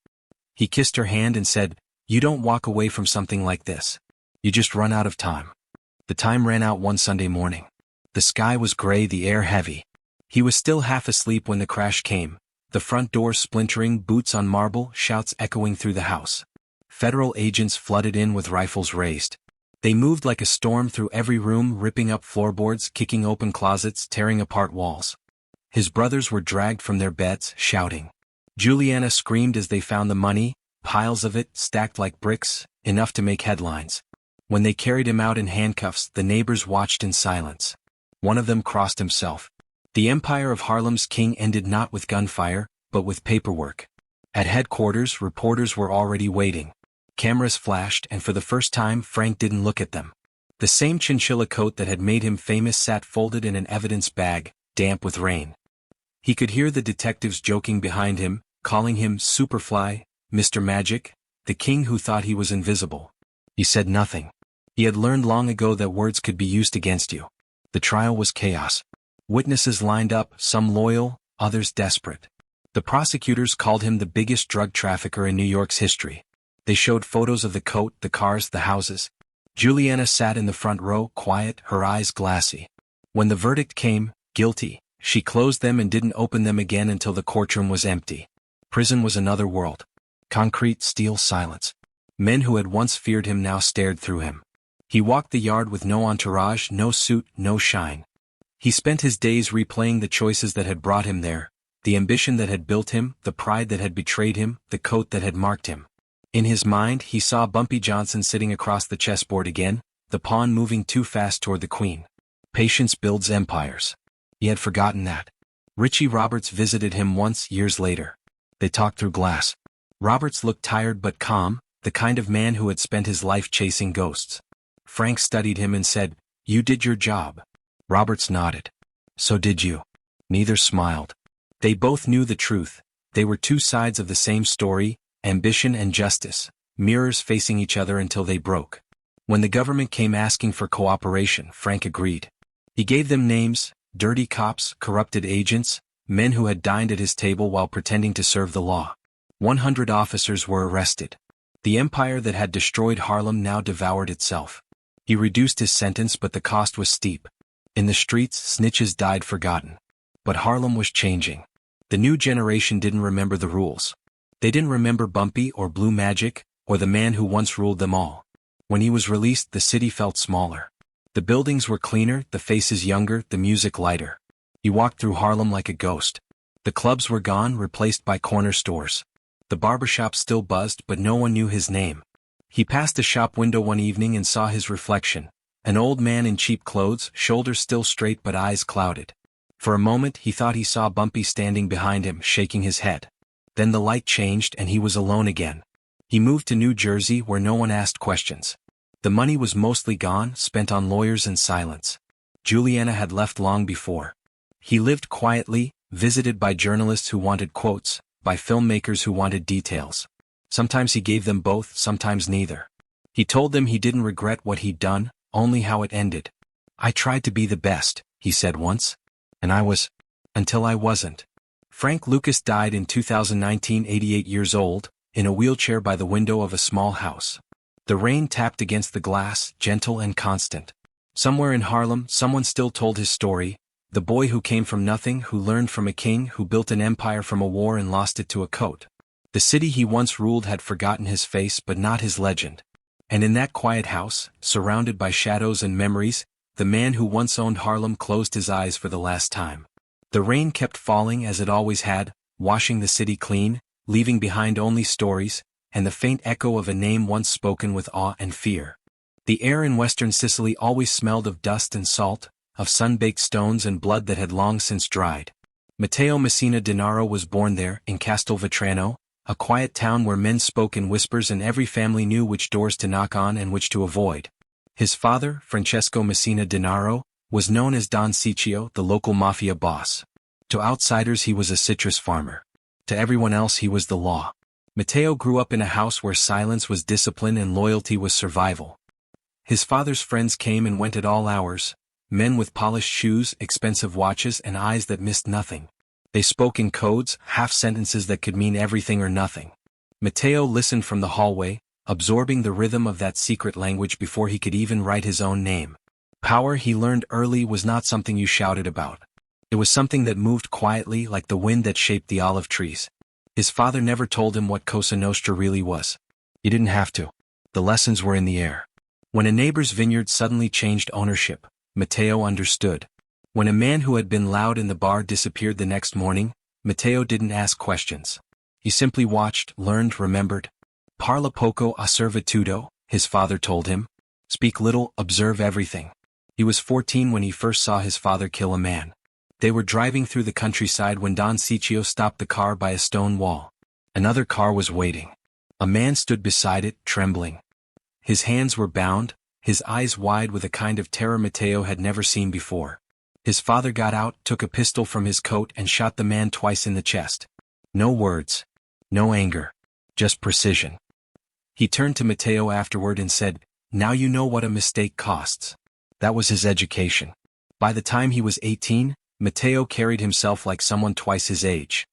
He kissed her hand and said, "You don't walk away from something like this. You just run out of time." The time ran out one Sunday morning. The sky was gray, the air heavy. He was still half asleep when the crash came, the front door splintering, boots on marble, shouts echoing through the house. Federal agents flooded in with rifles raised. They moved like a storm through every room, ripping up floorboards, kicking open closets, tearing apart walls. His brothers were dragged from their beds, shouting. Juliana screamed as they found the money, piles of it, stacked like bricks, enough to make headlines. When they carried him out in handcuffs, the neighbors watched in silence. One of them crossed himself. The empire of Harlem's king ended not with gunfire, but with paperwork. At headquarters, reporters were already waiting. Cameras flashed, and for the first time Frank didn't look at them. The same chinchilla coat that had made him famous sat folded in an evidence bag, damp with rain. He could hear the detectives joking behind him, calling him Superfly, Mr. Magic, the king who thought he was invisible. He said nothing. He had learned long ago that words could be used against you. The trial was chaos. Witnesses lined up, some loyal, others desperate. The prosecutors called him the biggest drug trafficker in New York's history. They showed photos of the coat, the cars, the houses. Juliana sat in the front row, quiet, her eyes glassy. When the verdict came, guilty, she closed them and didn't open them again until the courtroom was empty. Prison was another world. Concrete, steel, silence. Men who had once feared him now stared through him. He walked the yard with no entourage, no suit, no shine. He spent his days replaying the choices that had brought him there, the ambition that had built him, the pride that had betrayed him, the coat that had marked him. In his mind, he saw Bumpy Johnson sitting across the chessboard again, the pawn moving too fast toward the queen. Patience builds empires. He had forgotten that. Richie Roberts visited him once, years later. They talked through glass. Roberts looked tired but calm, the kind of man who had spent his life chasing ghosts. Frank studied him and said, "You did your job." Roberts nodded. "So did you." Neither smiled. They both knew the truth. They were two sides of the same story, ambition and justice, mirrors facing each other until they broke. When the government came asking for cooperation, Frank agreed. He gave them names, dirty cops, corrupted agents, men who had dined at his table while pretending to serve the law. 100 officers were arrested. The empire that had destroyed Harlem now devoured itself. He reduced his sentence, but the cost was steep. In the streets, snitches died forgotten. But Harlem was changing. The new generation didn't remember the rules. They didn't remember Bumpy or Blue Magic, or the man who once ruled them all. When he was released, the city felt smaller. The buildings were cleaner, the faces younger, the music lighter. He walked through Harlem like a ghost. The clubs were gone, replaced by corner stores. The barbershop still buzzed, but no one knew his name. He passed a shop window one evening and saw his reflection. An old man in cheap clothes, shoulders still straight but eyes clouded. For a moment he thought he saw Bumpy standing behind him, shaking his head. Then the light changed and he was alone again. He moved to New Jersey where no one asked questions. The money was mostly gone, spent on lawyers and silence. Juliana had left long before. He lived quietly, visited by journalists who wanted quotes, by filmmakers who wanted details. Sometimes he gave them both, sometimes neither. He told them he didn't regret what he'd done, only how it ended. "I tried to be the best," he said once. "And I was. Until I wasn't." Frank Lucas died in 2019, 88 years old, in a wheelchair by the window of a small house. The rain tapped against the glass, gentle and constant. Somewhere in Harlem, someone still told his story, the boy who came from nothing, who learned from a king, who built an empire from a war and lost it to a coat. The city he once ruled had forgotten his face but not his legend. And in that quiet house, surrounded by shadows and memories, the man who once owned Harlem closed his eyes for the last time. The rain kept falling as it always had, washing the city clean, leaving behind only stories, and the faint echo of a name once spoken with awe and fear. The air in western Sicily always smelled of dust and salt, of sun-baked stones and blood that had long since dried. Matteo Messina Denaro was born there, in Castelvetrano, a quiet town where men spoke in whispers and every family knew which doors to knock on and which to avoid. His father, Francesco Messina Denaro, was known as Don Ciccio, the local mafia boss. To outsiders he was a citrus farmer. To everyone else he was the law. Matteo grew up in a house where silence was discipline and loyalty was survival. His father's friends came and went at all hours, men with polished shoes, expensive watches, and eyes that missed nothing. They spoke in codes, half-sentences that could mean everything or nothing. Matteo listened from the hallway, absorbing the rhythm of that secret language before he could even write his own name. Power, he learned early, was not something you shouted about. It was something that moved quietly like the wind that shaped the olive trees. His father never told him what Cosa Nostra really was. He didn't have to. The lessons were in the air. When a neighbor's vineyard suddenly changed ownership, Matteo understood. When a man who had been loud in the bar disappeared the next morning, Matteo didn't ask questions. He simply watched, learned, remembered. "Parla poco, osserva tutto," his father told him. "Speak little, observe everything." He was 14 when he first saw his father kill a man. They were driving through the countryside when Don Ciccio stopped the car by a stone wall. Another car was waiting. A man stood beside it, trembling. His hands were bound, his eyes wide with a kind of terror Matteo had never seen before. His father got out, took a pistol from his coat and shot the man twice in the chest. No words. No anger. Just precision. He turned to Matteo afterward and said, "Now you know what a mistake costs." That was his education. By the time he was 18, Matteo carried himself like someone twice his age.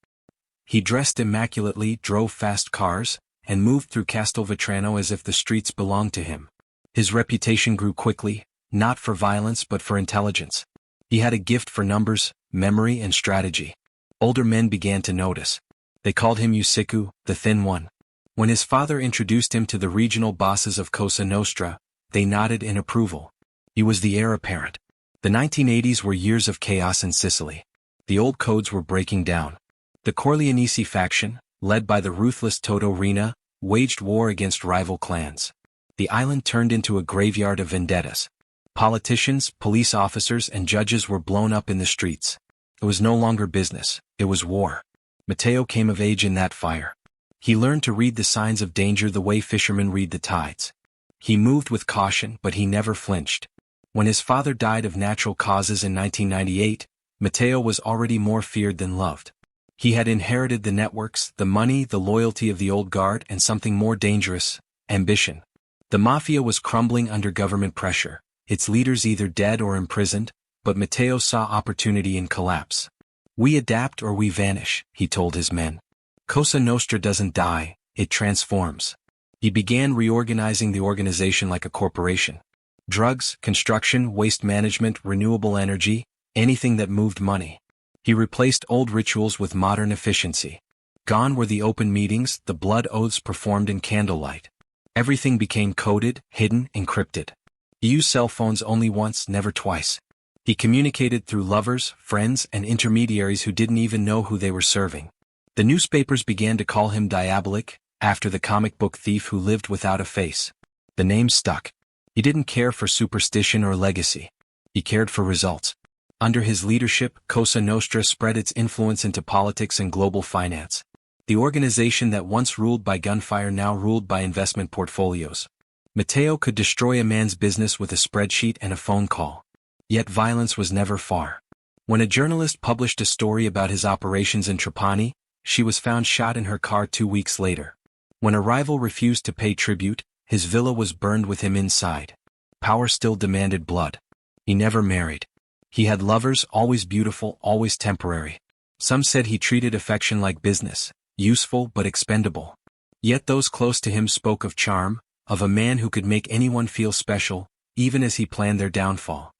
He dressed immaculately, drove fast cars, and moved through Castelvetrano as if the streets belonged to him. His reputation grew quickly, not for violence but for intelligence. He had a gift for numbers, memory and strategy. Older men began to notice. They called him Usiku, the thin one. When his father introduced him to the regional bosses of Cosa Nostra, they nodded in approval. He was the heir apparent. The 1980s were years of chaos in Sicily. The old codes were breaking down. The Corleonesi faction, led by the ruthless Toto Riina, waged war against rival clans. The island turned into a graveyard of vendettas. Politicians, police officers, and judges were blown up in the streets. It was no longer business, it was war. Matteo came of age in that fire. He learned to read the signs of danger the way fishermen read the tides. He moved with caution, but he never flinched. When his father died of natural causes in 1998, Matteo was already more feared than loved. He had inherited the networks, the money, the loyalty of the old guard, and something more dangerous: ambition. The Mafia was crumbling under government pressure, its leaders either dead or imprisoned, but Matteo saw opportunity in collapse. "We adapt or we vanish," he told his men. Cosa Nostra doesn't die, it transforms. He began reorganizing the organization like a corporation. Drugs, construction, waste management, renewable energy, anything that moved money. He replaced old rituals with modern efficiency. Gone were the open meetings, the blood oaths performed in candlelight. Everything became coded, hidden, encrypted. He used cell phones only once, never twice. He communicated through lovers, friends, and intermediaries who didn't even know who they were serving. The newspapers began to call him Diabolic, after the comic book thief who lived without a face. The name stuck. He didn't care for superstition or legacy. He cared for results. Under his leadership, Cosa Nostra spread its influence into politics and global finance. The organization that once ruled by gunfire now ruled by investment portfolios. Matteo could destroy a man's business with a spreadsheet and a phone call. Yet violence was never far. When a journalist published a story about his operations in Trapani, she was found shot in her car 2 weeks later. When a rival refused to pay tribute, his villa was burned with him inside. Power still demanded blood. He never married. He had lovers, always beautiful, always temporary. Some said he treated affection like business, useful but expendable. Yet those close to him spoke of charm, of a man who could make anyone feel special, even as he planned their downfall.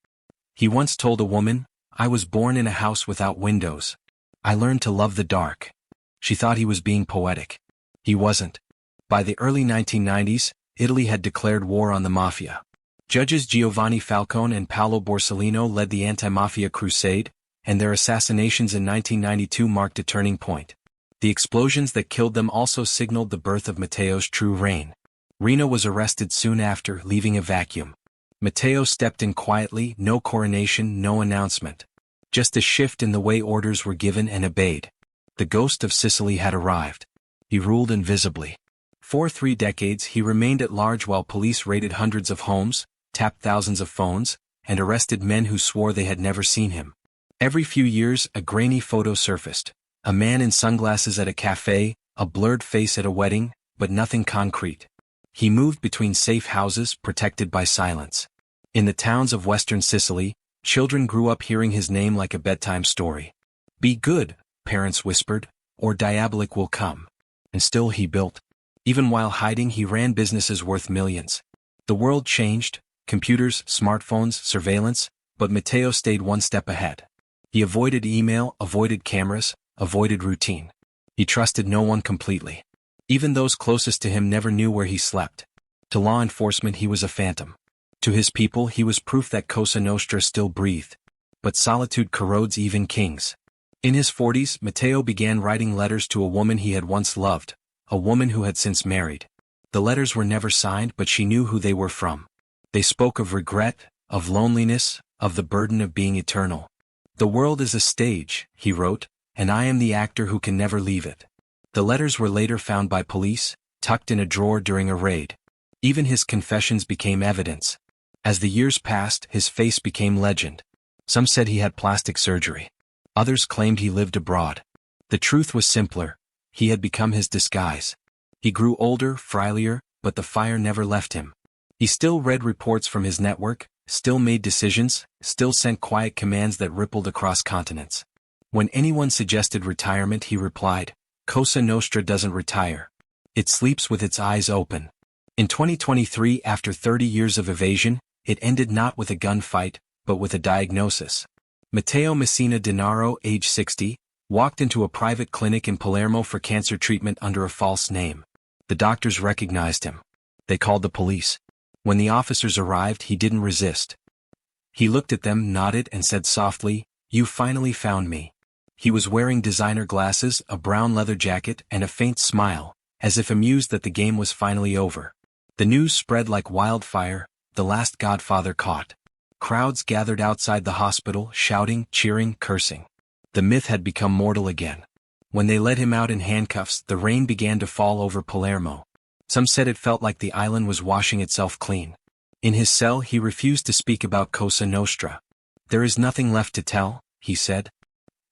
He once told a woman, "I was born in a house without windows. I learned to love the dark." She thought he was being poetic. He wasn't. By the early 1990s, Italy had declared war on the Mafia. Judges Giovanni Falcone and Paolo Borsellino led the anti-mafia crusade, and their assassinations in 1992 marked a turning point. The explosions that killed them also signaled the birth of Matteo's true reign. Rino was arrested soon after, leaving a vacuum. Matteo stepped in quietly, no coronation, no announcement. Just a shift in the way orders were given and obeyed. The ghost of Sicily had arrived. He ruled invisibly. For 3 decades he remained at large while police raided hundreds of homes, tapped thousands of phones, and arrested men who swore they had never seen him. Every few years a grainy photo surfaced. A man in sunglasses at a cafe, a blurred face at a wedding, but nothing concrete. He moved between safe houses protected by silence. In the towns of western Sicily, children grew up hearing his name like a bedtime story. "Be good," parents whispered, "or diabolic will come." And still he built. Even while hiding he ran businesses worth millions. The world changed, computers, smartphones, surveillance, but Matteo stayed one step ahead. He avoided email, avoided cameras, avoided routine. He trusted no one completely. Even those closest to him never knew where he slept. To law enforcement he was a phantom. To his people he was proof that Cosa Nostra still breathed. But solitude corrodes even kings. In his 40s, Matteo began writing letters to a woman he had once loved, a woman who had since married. The letters were never signed, but she knew who they were from. They spoke of regret, of loneliness, of the burden of being eternal. "The world is a stage," he wrote, "and I am the actor who can never leave it." The letters were later found by police, tucked in a drawer during a raid. Even his confessions became evidence. As the years passed, his face became legend. Some said he had plastic surgery. Others claimed he lived abroad. The truth was simpler. He had become his disguise. He grew older, frilier, but the fire never left him. He still read reports from his network, still made decisions, still sent quiet commands that rippled across continents. When anyone suggested retirement, he replied, "Cosa Nostra doesn't retire. It sleeps with its eyes open." In 2023, after 30 years of evasion, it ended not with a gunfight, but with a diagnosis. Matteo Messina Denaro, age 60, walked into a private clinic in Palermo for cancer treatment under a false name. The doctors recognized him. They called the police. When the officers arrived, he didn't resist. He looked at them, nodded, and said softly, "You finally found me." He was wearing designer glasses, a brown leather jacket, and a faint smile, as if amused that the game was finally over. The news spread like wildfire, the last godfather caught. Crowds gathered outside the hospital, shouting, cheering, cursing. The myth had become mortal again. When they led him out in handcuffs, the rain began to fall over Palermo. Some said it felt like the island was washing itself clean. In his cell he refused to speak about Cosa Nostra. "There is nothing left to tell," he said.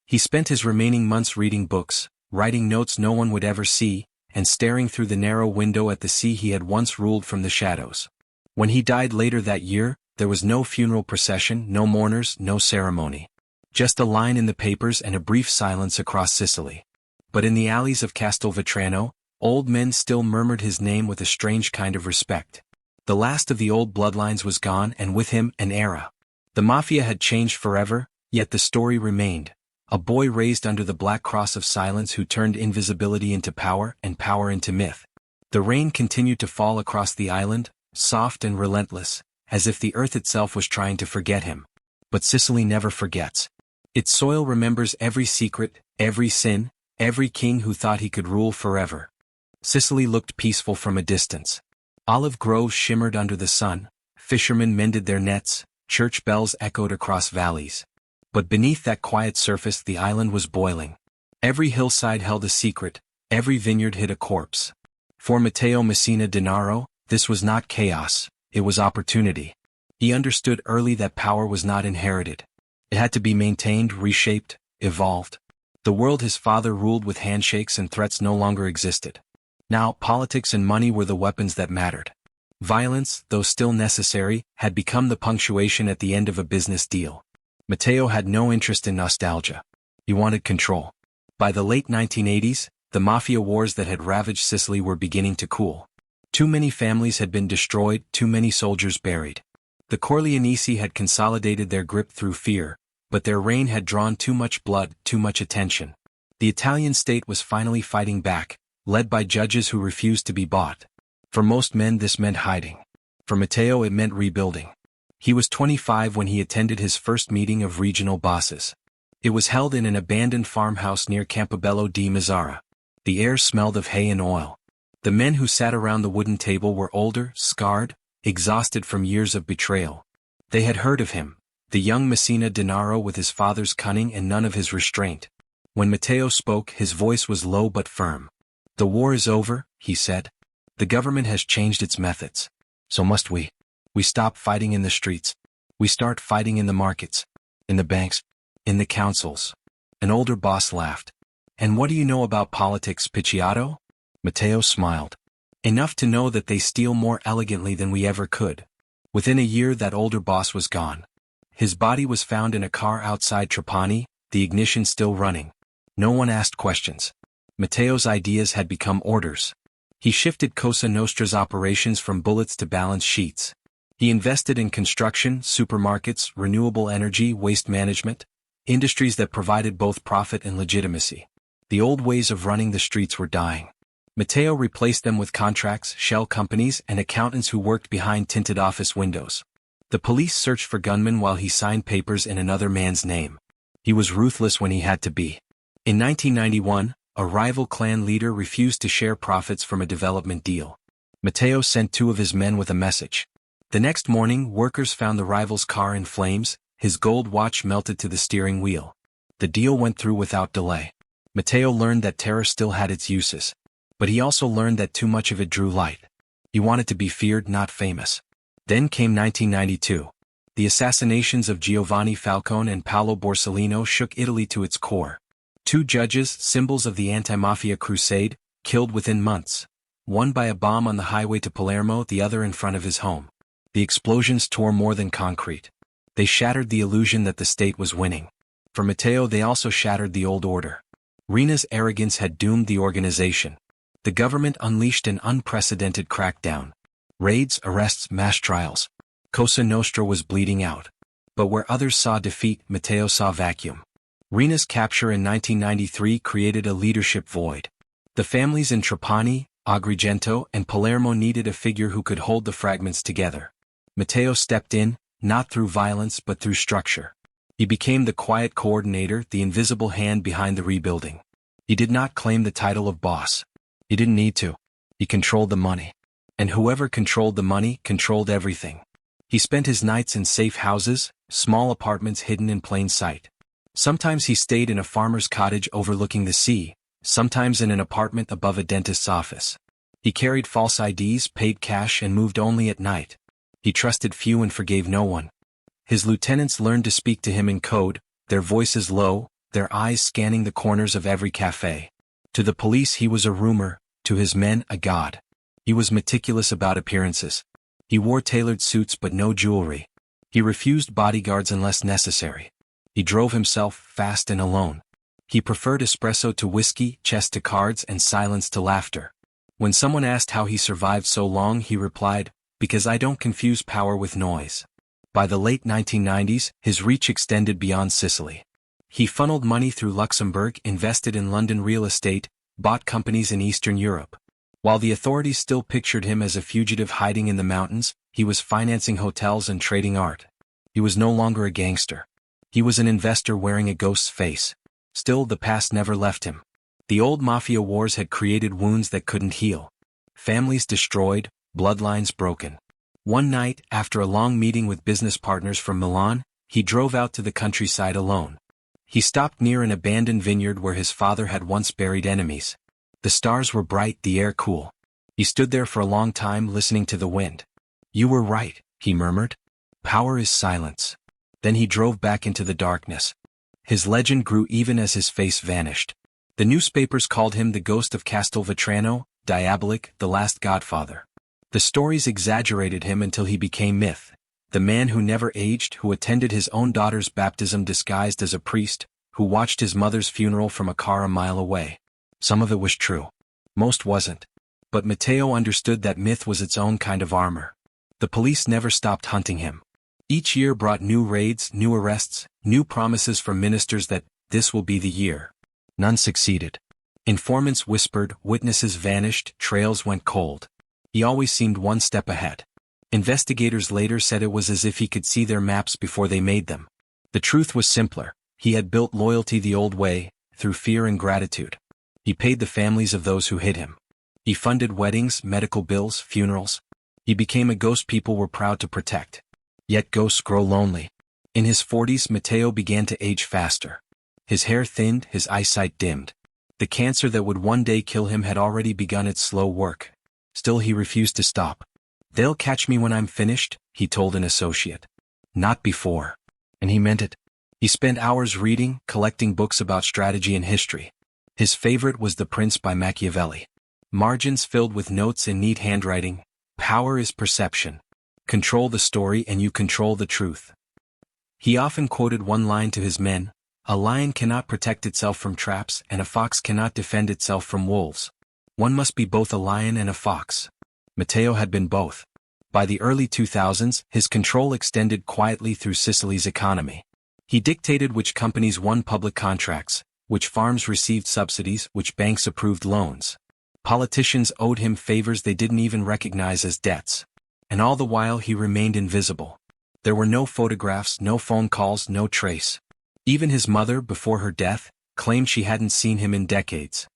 He spent his remaining months reading books, writing notes no one would ever see, and staring through the narrow window at the sea he had once ruled from the shadows. When he died later that year, there was no funeral procession, no mourners, no ceremony. Just a line in the papers and a brief silence across Sicily. But in the alleys of Castelvetrano, old men still murmured his name with a strange kind of respect. The last of the old bloodlines was gone, and with him, an era. The Mafia had changed forever, yet the story remained. A boy raised under the black cross of silence who turned invisibility into power and power into myth. The rain continued to fall across the island, soft and relentless, as if the earth itself was trying to forget him. But Sicily never forgets. Its soil remembers every secret, every sin, every king who thought he could rule forever. Sicily looked peaceful from a distance. Olive groves shimmered under the sun, fishermen mended their nets, church bells echoed across valleys. But beneath that quiet surface the island was boiling. Every hillside held a secret, every vineyard hid a corpse. For Matteo Messina Denaro, this was not chaos, it was opportunity. He understood early that power was not inherited. It had to be maintained, reshaped, evolved. The world his father ruled with handshakes and threats no longer existed. Now politics and money were the weapons that mattered. Violence, though still necessary, had become the punctuation at the end of a business deal. Matteo had no interest in nostalgia. He wanted control. By the late 1980s, the Mafia wars that had ravaged Sicily were beginning to cool. Too many families had been destroyed, too many soldiers buried. The Corleonesi had consolidated their grip through fear, but their reign had drawn too much blood, too much attention. The Italian state was finally fighting back, led by judges who refused to be bought. For most men this meant hiding. For Matteo it meant rebuilding. He was 25 when he attended his first meeting of regional bosses. It was held in an abandoned farmhouse near Campobello di Mazzara. The air smelled of hay and oil. The men who sat around the wooden table were older, scarred, exhausted from years of betrayal. They had heard of him, the young Messina Denaro with his father's cunning and none of his restraint. When Matteo spoke, his voice was low but firm. "The war is over," he said. "The government has changed its methods. So must we. We stop fighting in the streets. We start fighting in the markets, in the banks, in the councils." An older boss laughed. "And what do you know about politics, Picciotto?" Matteo smiled. "Enough to know that they steal more elegantly than we ever could." Within a year that older boss was gone. His body was found in a car outside Trapani, the ignition still running. No one asked questions. Matteo's ideas had become orders. He shifted Cosa Nostra's operations from bullets to balance sheets. He invested in construction, supermarkets, renewable energy, waste management, industries that provided both profit and legitimacy. The old ways of running the streets were dying. Matteo replaced them with contracts, shell companies, and accountants who worked behind tinted office windows. The police searched for gunmen while he signed papers in another man's name. He was ruthless when he had to be. In 1991, a rival clan leader refused to share profits from a development deal. Matteo sent 2 of his men with a message. The next morning, workers found the rival's car in flames, his gold watch melted to the steering wheel. The deal went through without delay. Matteo learned that terror still had its uses. But he also learned that too much of it drew light. He wanted to be feared, not famous. Then came 1992. The assassinations of Giovanni Falcone and Paolo Borsellino shook Italy to its core. 2 judges, symbols of the anti-mafia crusade, killed within months. One by a bomb on the highway to Palermo, the other in front of his home. The explosions tore more than concrete. They shattered the illusion that the state was winning. For Matteo, they also shattered the old order. Rina's arrogance had doomed the organization. The government unleashed an unprecedented crackdown. Raids, arrests, mass trials. Cosa Nostra was bleeding out. But where others saw defeat, Matteo saw vacuum. Rina's capture in 1993 created a leadership void. The families in Trapani, Agrigento, and Palermo needed a figure who could hold the fragments together. Matteo stepped in, not through violence but through structure. He became the quiet coordinator, the invisible hand behind the rebuilding. He did not claim the title of boss. He didn't need to. He controlled the money. And whoever controlled the money controlled everything. He spent his nights in safe houses, small apartments hidden in plain sight. Sometimes he stayed in a farmer's cottage overlooking the sea, sometimes in an apartment above a dentist's office. He carried false IDs, paid cash, and moved only at night. He trusted few and forgave no one. His lieutenants learned to speak to him in code, their voices low, their eyes scanning the corners of every cafe. To the police he was a rumor, to his men a god. He was meticulous about appearances. He wore tailored suits but no jewelry. He refused bodyguards unless necessary. He drove himself, fast and alone. He preferred espresso to whiskey, chess to cards, and silence to laughter. When someone asked how he survived so long, he replied, "Because I don't confuse power with noise." By the late 1990s, his reach extended beyond Sicily. He funneled money through Luxembourg, invested in London real estate, bought companies in Eastern Europe. While the authorities still pictured him as a fugitive hiding in the mountains, he was financing hotels and trading art. He was no longer a gangster. He was an investor wearing a ghost's face. Still, the past never left him. The old Mafia wars had created wounds that couldn't heal. Families destroyed, bloodlines broken. One night, after a long meeting with business partners from Milan, he drove out to the countryside alone. He stopped near an abandoned vineyard where his father had once buried enemies. The stars were bright, the air cool. He stood there for a long time listening to the wind. "You were right," he murmured. "Power is silence." Then he drove back into the darkness. His legend grew even as his face vanished. The newspapers called him the ghost of Castelvetrano, diabolic, the last godfather. The The stories exaggerated him until he became myth. The man who never aged, who attended his own daughter's baptism disguised as a priest, who watched his mother's funeral from a car a mile away. Some of it was true. Most wasn't. But Matteo understood that myth was its own kind of armor. The police never stopped hunting him. Each year brought new raids, new arrests, new promises from ministers that this will be the year. None succeeded. Informants whispered, witnesses vanished, trails went cold. He always seemed one step ahead. Investigators later said it was as if he could see their maps before they made them. The truth was simpler. He had built loyalty the old way, through fear and gratitude. He paid the families of those who hid him. He funded weddings, medical bills, funerals. He became a ghost people were proud to protect. Yet ghosts grow lonely. In his 40s, Matteo began to age faster. His hair thinned, his eyesight dimmed. The cancer that would one day kill him had already begun its slow work. Still he refused to stop. "They'll catch me when I'm finished," he told an associate. Not before. And he meant it. He spent hours reading, collecting books about strategy and history. His favorite was The Prince by Machiavelli. Margins filled with notes in neat handwriting. Power is perception. Control the story and you control the truth. He often quoted one line to his men: "A lion cannot protect itself from traps and a fox cannot defend itself from wolves. One must be both a lion and a fox." Matteo had been both. By the early 2000s, his control extended quietly through Sicily's economy. He dictated which companies won public contracts, which farms received subsidies, which banks approved loans. Politicians owed him favors they didn't even recognize as debts. And all the while he remained invisible. There were no photographs, no phone calls, no trace. Even his mother, before her death, claimed she hadn't seen him in decades.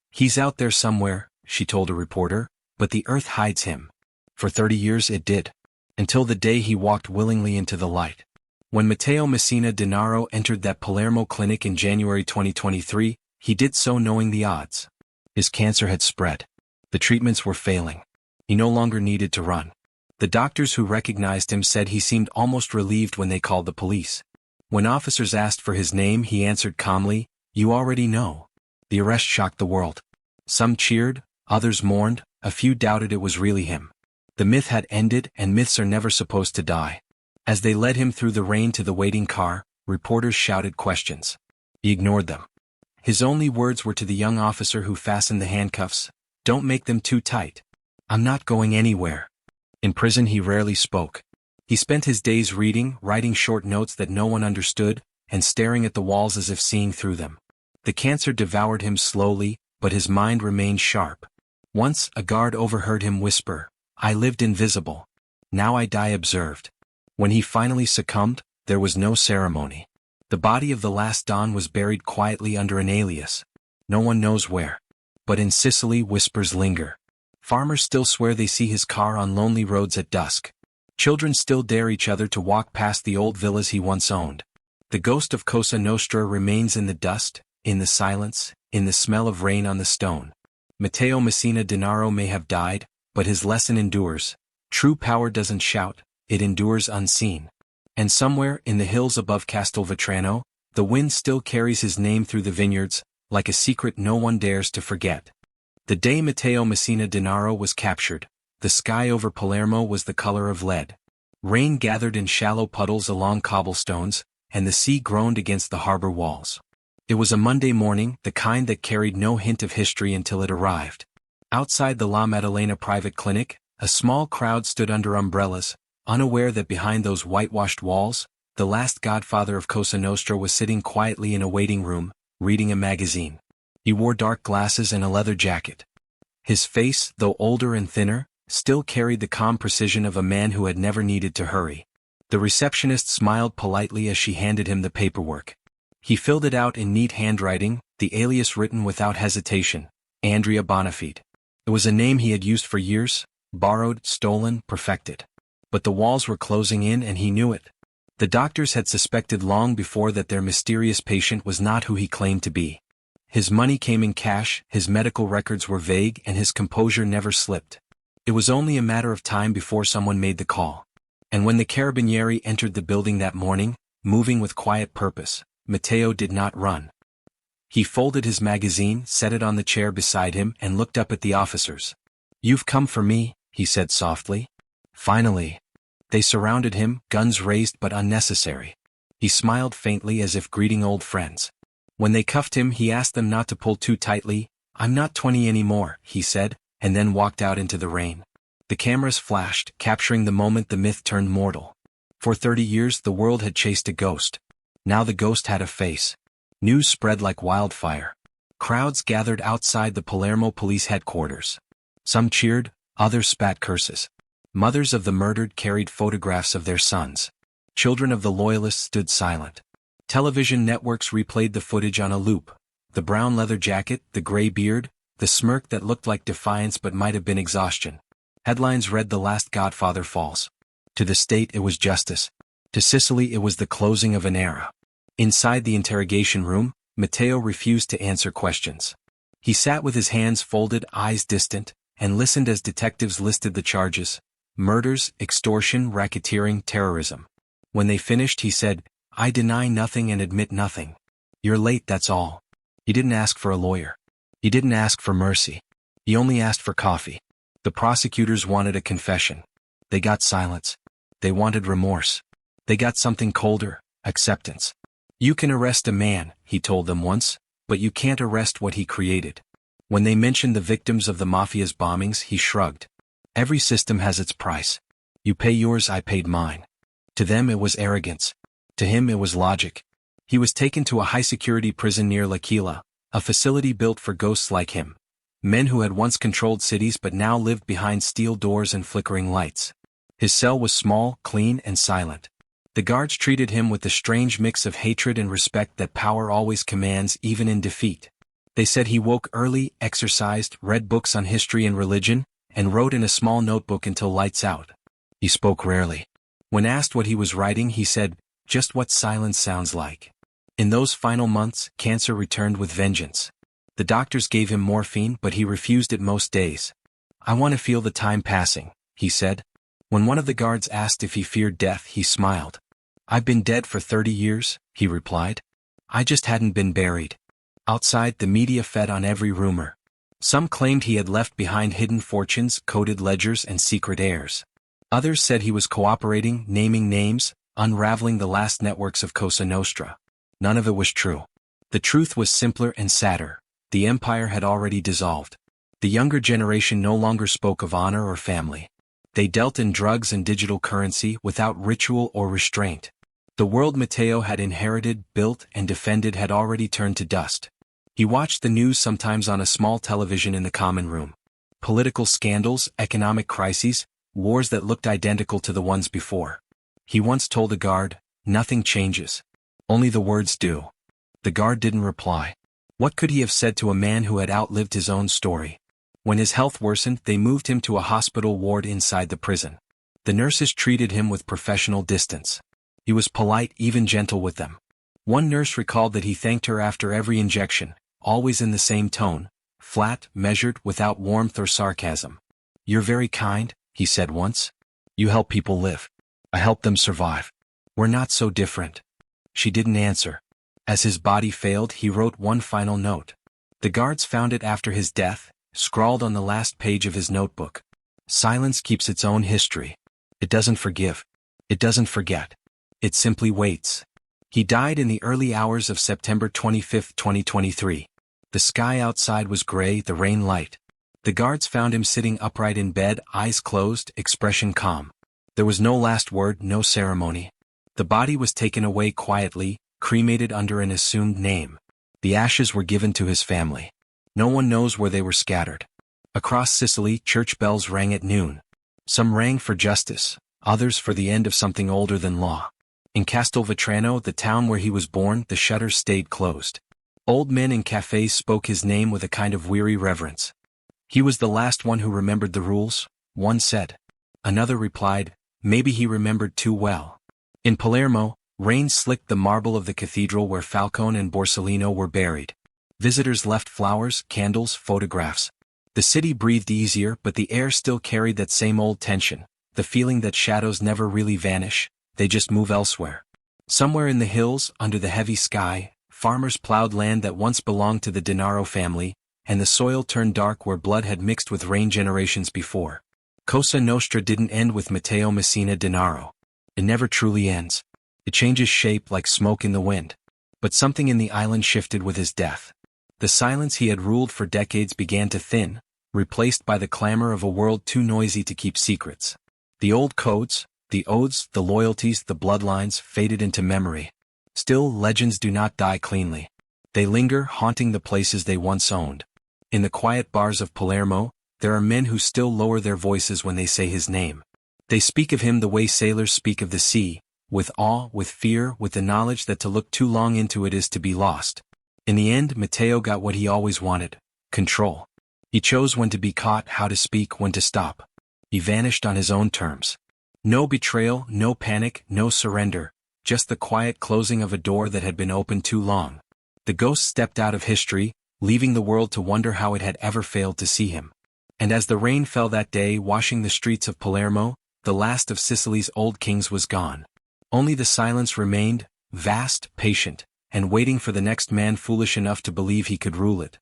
"He's out there somewhere," she told a reporter, "but the earth hides him." For 30 years it did. Until the day he walked willingly into the light. When Matteo Messina Denaro entered that Palermo clinic in January 2023, he did so knowing the odds. His cancer had spread. The treatments were failing. He no longer needed to run. The doctors who recognized him said he seemed almost relieved when they called the police. When officers asked for his name, he answered calmly, "You already know." The arrest shocked the world. Some cheered, others mourned, a few doubted it was really him. The myth had ended, and myths are never supposed to die. As they led him through the rain to the waiting car, reporters shouted questions. He ignored them. His only words were to the young officer who fastened the handcuffs, "Don't make them too tight. I'm not going anywhere." In prison he rarely spoke. He spent his days reading, writing short notes that no one understood, and staring at the walls as if seeing through them. The cancer devoured him slowly, but his mind remained sharp. Once, a guard overheard him whisper, "I lived invisible. Now I die observed." When he finally succumbed, there was no ceremony. The body of the last Don was buried quietly under an alias. No one knows where. But in Sicily whispers linger. Farmers still swear they see his car on lonely roads at dusk. Children still dare each other to walk past the old villas he once owned. The ghost of Cosa Nostra remains in the dust, in the silence, in the smell of rain on the stone. Matteo Messina Denaro may have died, but his lesson endures. True power doesn't shout, it endures unseen. And somewhere, in the hills above Castelvetrano, the wind still carries his name through the vineyards, like a secret no one dares to forget. The day Matteo Messina Denaro was captured, the sky over Palermo was the color of lead. Rain gathered in shallow puddles along cobblestones, and the sea groaned against the harbor walls. It was a Monday morning, the kind that carried no hint of history until it arrived. Outside the La Maddalena private clinic, a small crowd stood under umbrellas, unaware that behind those whitewashed walls, the last godfather of Cosa Nostra was sitting quietly in a waiting room, reading a magazine. He wore dark glasses and a leather jacket. His face, though older and thinner, still carried the calm precision of a man who had never needed to hurry. The receptionist smiled politely as she handed him the paperwork. He filled it out in neat handwriting, the alias written without hesitation, Andrea Bonafide. It was a name he had used for years, borrowed, stolen, perfected. But the walls were closing in and he knew it. The doctors had suspected long before that their mysterious patient was not who he claimed to be. His money came in cash, his medical records were vague, and his composure never slipped. It was only a matter of time before someone made the call. And when the carabinieri entered the building that morning, moving with quiet purpose, Matteo did not run. He folded his magazine, set it on the chair beside him, and looked up at the officers. "You've come for me," he said softly. Finally. They surrounded him, guns raised but unnecessary. He smiled faintly as if greeting old friends. When they cuffed him, he asked them not to pull too tightly. "I'm not 20 anymore," he said, and then walked out into the rain. The cameras flashed, capturing the moment the myth turned mortal. For 30 years the world had chased a ghost. Now the ghost had a face. News spread like wildfire. Crowds gathered outside the Palermo police headquarters. Some cheered, others spat curses. Mothers of the murdered carried photographs of their sons. Children of the loyalists stood silent. Television networks replayed the footage on a loop. The brown leather jacket, the gray beard, the smirk that looked like defiance but might have been exhaustion. Headlines read "The Last Godfather Falls." To the state it was justice. To Sicily it was the closing of an era. Inside the interrogation room, Matteo refused to answer questions. He sat with his hands folded, eyes distant, and listened as detectives listed the charges: murders, extortion, racketeering, terrorism. When they finished, he said, "I deny nothing and admit nothing. You're late, that's all." He didn't ask for a lawyer. He didn't ask for mercy. He only asked for coffee. The prosecutors wanted a confession. They got silence. They wanted remorse. They got something colder: acceptance. "You can arrest a man," he told them once, "but you can't arrest what he created." When they mentioned the victims of the Mafia's bombings, he shrugged. "Every system has its price. You pay yours, I paid mine." To them it was arrogance. To him it was logic. He was taken to a high-security prison near L'Aquila, a facility built for ghosts like him. Men who had once controlled cities but now lived behind steel doors and flickering lights. His cell was small, clean, and silent. The guards treated him with the strange mix of hatred and respect that power always commands even in defeat. They said he woke early, exercised, read books on history and religion, and wrote in a small notebook until lights out. He spoke rarely. When asked what he was writing, he said, "Just what silence sounds like." In those final months, cancer returned with vengeance. The doctors gave him morphine, but he refused it most days. "I want to feel the time passing," he said. When one of the guards asked if he feared death, he smiled. "I've been dead for 30 years, he replied. "I just hadn't been buried." Outside, the media fed on every rumor. Some claimed he had left behind hidden fortunes, coded ledgers, and secret heirs. Others said he was cooperating, naming names, unraveling the last networks of Cosa Nostra. None of it was true. The truth was simpler and sadder. The empire had already dissolved. The younger generation no longer spoke of honor or family. They dealt in drugs and digital currency without ritual or restraint. The world Matteo had inherited, built, and defended had already turned to dust. He watched the news sometimes on a small television in the common room. Political scandals, economic crises, wars that looked identical to the ones before. He once told a guard, "Nothing changes. Only the words do." The guard didn't reply. What could he have said to a man who had outlived his own story? When his health worsened, they moved him to a hospital ward inside the prison. The nurses treated him with professional distance. He was polite, even gentle with them. One nurse recalled that he thanked her after every injection, always in the same tone, flat, measured, without warmth or sarcasm. "You're very kind," he said once. "You help people live. I help them survive. We're not so different." She didn't answer. As his body failed, he wrote one final note. The guards found it after his death, scrawled on the last page of his notebook. "Silence keeps its own history. It doesn't forgive. It doesn't forget. It simply waits." He died in the early hours of September 25, 2023. The sky outside was gray, the rain light. The guards found him sitting upright in bed, eyes closed, expression calm. There was no last word, no ceremony. The body was taken away quietly, cremated under an assumed name. The ashes were given to his family. No one knows where they were scattered. Across Sicily, church bells rang at noon. Some rang for justice, others for the end of something older than law. In Castelvetrano, the town where he was born, the shutters stayed closed. Old men in cafes spoke his name with a kind of weary reverence. "He was the last one who remembered the rules," one said. Another replied, "Maybe he remembered too well." In Palermo, rain slicked the marble of the cathedral where Falcone and Borsellino were buried. Visitors left flowers, candles, photographs. The city breathed easier, but the air still carried that same old tension, the feeling that shadows never really vanish, they just move elsewhere. Somewhere in the hills, under the heavy sky, farmers plowed land that once belonged to the Denaro family, and the soil turned dark where blood had mixed with rain generations before. Cosa Nostra didn't end with Matteo Messina Denaro. It never truly ends. It changes shape like smoke in the wind. But something in the island shifted with his death. The silence he had ruled for decades began to thin, replaced by the clamor of a world too noisy to keep secrets. The old codes, the oaths, the loyalties, the bloodlines faded into memory. Still, legends do not die cleanly. They linger, haunting the places they once owned. In the quiet bars of Palermo, there are men who still lower their voices when they say his name. They speak of him the way sailors speak of the sea, with awe, with fear, with the knowledge that to look too long into it is to be lost. In the end, Matteo got what he always wanted: control. He chose when to be caught, how to speak, when to stop. He vanished on his own terms. No betrayal, no panic, no surrender, just the quiet closing of a door that had been open too long. The ghost stepped out of history, leaving the world to wonder how it had ever failed to see him. And as the rain fell that day, washing the streets of Palermo, the last of Sicily's old kings was gone. Only the silence remained, vast, patient, and waiting for the next man foolish enough to believe he could rule it.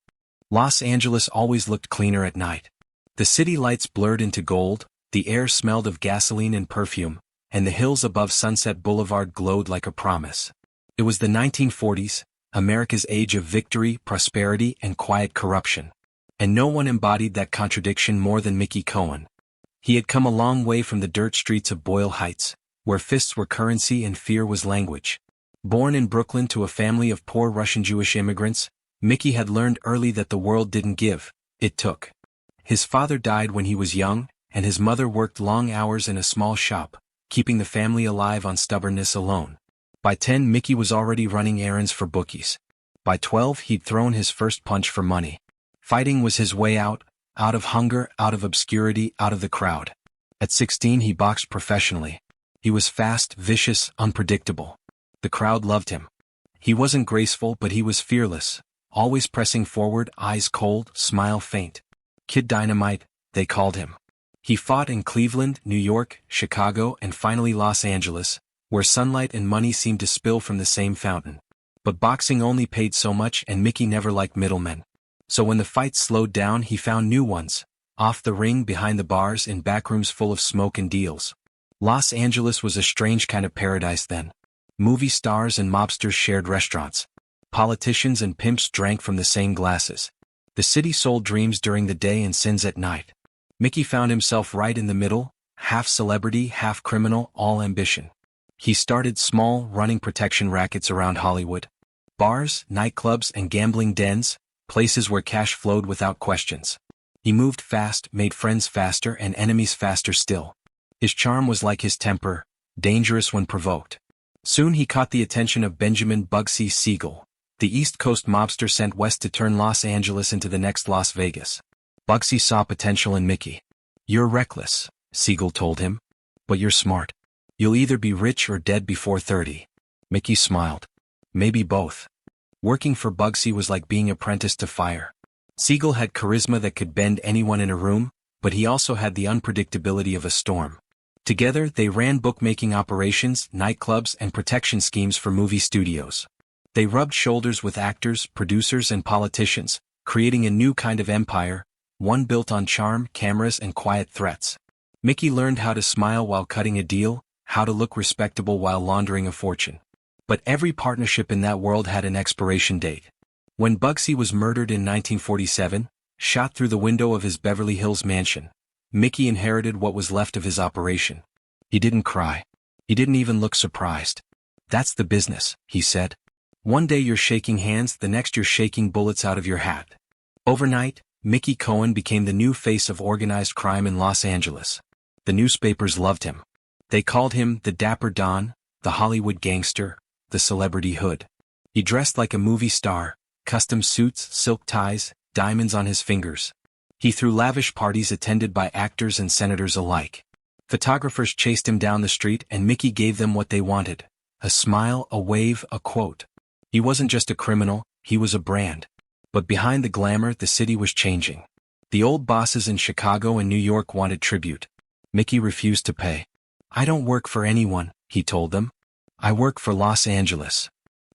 Los Angeles always looked cleaner at night. The city lights blurred into gold, the air smelled of gasoline and perfume, and the hills above Sunset Boulevard glowed like a promise. It was the 1940s, America's age of victory, prosperity, and quiet corruption. And no one embodied that contradiction more than Mickey Cohen. He had come a long way from the dirt streets of Boyle Heights, where fists were currency and fear was language. Born in Brooklyn to a family of poor Russian Jewish immigrants, Mickey had learned early that the world didn't give, it took. His father died when he was young, and his mother worked long hours in a small shop, keeping the family alive on stubbornness alone. By 10, Mickey was already running errands for bookies. By 12, he'd thrown his first punch for money. Fighting was his way out of hunger, out of obscurity, out of the crowd. At 16, he boxed professionally. He was fast, vicious, unpredictable. The crowd loved him. He wasn't graceful, but he was fearless, always pressing forward, eyes cold, smile faint. Kid Dynamite, they called him. He fought in Cleveland, New York, Chicago, and finally Los Angeles, where sunlight and money seemed to spill from the same fountain. But boxing only paid so much, and Mickey never liked middlemen. So when the fights slowed down, he found new ones, off the ring, behind the bars, in backrooms full of smoke and deals. Los Angeles was a strange kind of paradise then. Movie stars and mobsters shared restaurants. Politicians and pimps drank from the same glasses. The city sold dreams during the day and sins at night. Mickey found himself right in the middle, half celebrity, half criminal, all ambition. He started small, running protection rackets around Hollywood. Bars, nightclubs, and gambling dens, places where cash flowed without questions. He moved fast, made friends faster, and enemies faster still. His charm was like his temper, dangerous when provoked. Soon he caught the attention of Benjamin Bugsy Siegel, the East Coast mobster sent west to turn Los Angeles into the next Las Vegas. Bugsy saw potential in Mickey. "You're reckless," Siegel told him. "But you're smart. You'll either be rich or dead before 30. Mickey smiled. Maybe both. Working for Bugsy was like being apprenticed to fire. Siegel had charisma that could bend anyone in a room, but he also had the unpredictability of a storm. Together, they ran bookmaking operations, nightclubs, and protection schemes for movie studios. They rubbed shoulders with actors, producers, and politicians, creating a new kind of empire, one built on charm, cameras, and quiet threats. Mickey learned how to smile while cutting a deal, how to look respectable while laundering a fortune. But every partnership in that world had an expiration date. When Bugsy was murdered in 1947, shot through the window of his Beverly Hills mansion, Mickey inherited what was left of his operation. He didn't cry. He didn't even look surprised. "That's the business," he said. "One day you're shaking hands, the next you're shaking bullets out of your hat." Overnight, Mickey Cohen became the new face of organized crime in Los Angeles. The newspapers loved him. They called him the Dapper Don, the Hollywood Gangster, the Celebrity Hood. He dressed like a movie star, custom suits, silk ties, diamonds on his fingers. He threw lavish parties attended by actors and senators alike. Photographers chased him down the street, and Mickey gave them what they wanted: a smile, a wave, a quote. He wasn't just a criminal, he was a brand. But behind the glamour, the city was changing. The old bosses in Chicago and New York wanted tribute. Mickey refused to pay. "I don't work for anyone," he told them. "I work for Los Angeles."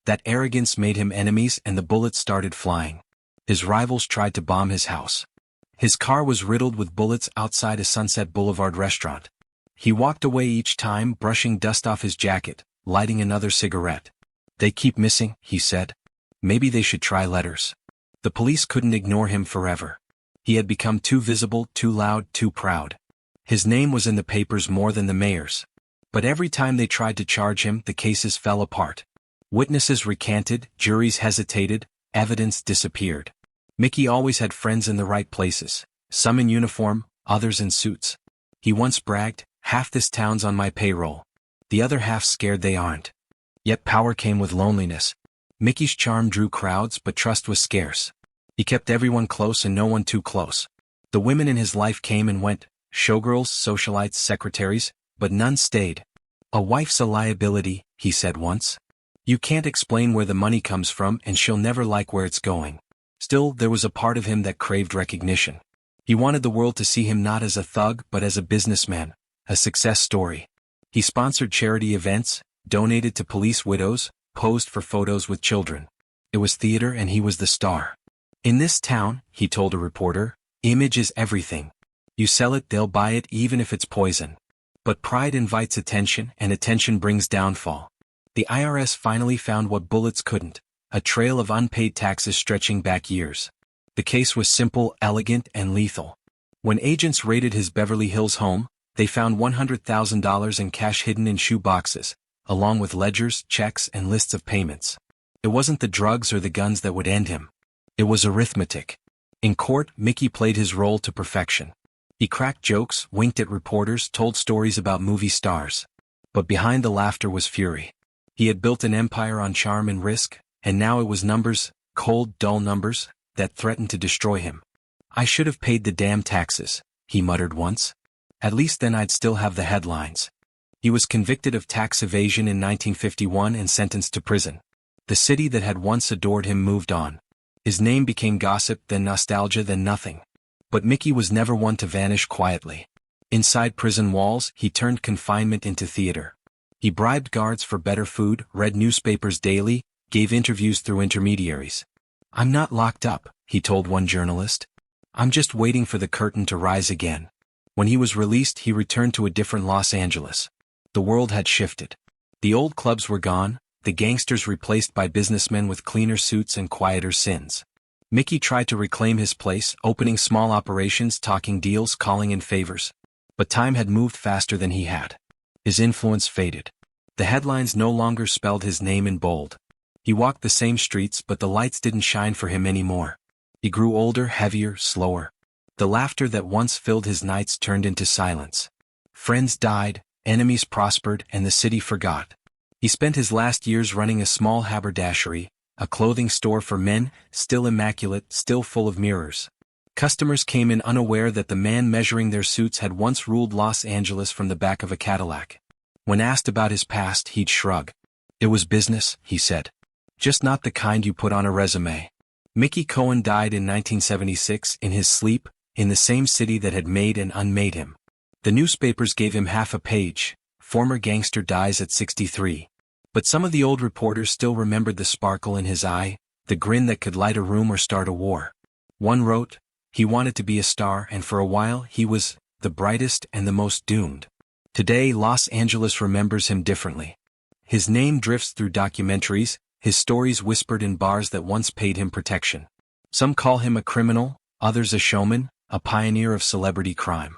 That arrogance made him enemies, and the bullets started flying. His rivals tried to bomb his house. His car was riddled with bullets outside a Sunset Boulevard restaurant. He walked away each time, brushing dust off his jacket, lighting another cigarette. "They keep missing," he said. "Maybe they should try letters." The police couldn't ignore him forever. He had become too visible, too loud, too proud. His name was in the papers more than the mayor's. But every time they tried to charge him, the cases fell apart. Witnesses recanted, juries hesitated, evidence disappeared. Mickey always had friends in the right places, some in uniform, others in suits. He once bragged, "Half this town's on my payroll. The other half's scared they aren't." Yet power came with loneliness. Mickey's charm drew crowds, but trust was scarce. He kept everyone close and no one too close. The women in his life came and went, showgirls, socialites, secretaries, but none stayed. "A wife's a liability," he said once. "You can't explain where the money comes from and she'll never like where it's going." Still, there was a part of him that craved recognition. He wanted the world to see him not as a thug but as a businessman, a success story. He sponsored charity events, donated to police widows, posed for photos with children. It was theater and he was the star. "In this town," he told a reporter, "image is everything. You sell it, they'll buy it even if it's poison." But pride invites attention and attention brings downfall. The IRS finally found what bullets couldn't, a trail of unpaid taxes stretching back years. The case was simple, elegant, and lethal. When agents raided his Beverly Hills home, they found $100,000 in cash hidden in shoe boxes, along with ledgers, checks, and lists of payments. It wasn't the drugs or the guns that would end him. It was arithmetic. In court, Mickey played his role to perfection. He cracked jokes, winked at reporters, told stories about movie stars. But behind the laughter was fury. He had built an empire on charm and risk, and now it was numbers, cold, dull numbers, that threatened to destroy him. "I should have paid the damn taxes," he muttered once. "At least then I'd still have the headlines." He was convicted of tax evasion in 1951 and sentenced to prison. The city that had once adored him moved on. His name became gossip, then nostalgia, then nothing. But Mickey was never one to vanish quietly. Inside prison walls, he turned confinement into theater. He bribed guards for better food, read newspapers daily, gave interviews through intermediaries. "I'm not locked up," he told one journalist. "I'm just waiting for the curtain to rise again." When he was released, he returned to a different Los Angeles. The world had shifted. The old clubs were gone, the gangsters replaced by businessmen with cleaner suits and quieter sins. Mickey tried to reclaim his place, opening small operations, talking deals, calling in favors. But time had moved faster than he had. His influence faded. The headlines no longer spelled his name in bold. He walked the same streets, but the lights didn't shine for him anymore. He grew older, heavier, slower. The laughter that once filled his nights turned into silence. Friends died, enemies prospered, and the city forgot. He spent his last years running a small haberdashery, a clothing store for men, still immaculate, still full of mirrors. Customers came in unaware that the man measuring their suits had once ruled Los Angeles from the back of a Cadillac. When asked about his past, he'd shrug. "It was business," he said. "Just not the kind you put on a resume." Mickey Cohen died in 1976 in his sleep, in the same city that had made and unmade him. The newspapers gave him half a page, "Former gangster dies at 63. But some of the old reporters still remembered the sparkle in his eye, the grin that could light a room or start a war. One wrote, "He wanted to be a star, and for a while he was the brightest and the most doomed." Today, Los Angeles remembers him differently. His name drifts through documentaries, his stories whispered in bars that once paid him protection. Some call him a criminal, others a showman, a pioneer of celebrity crime.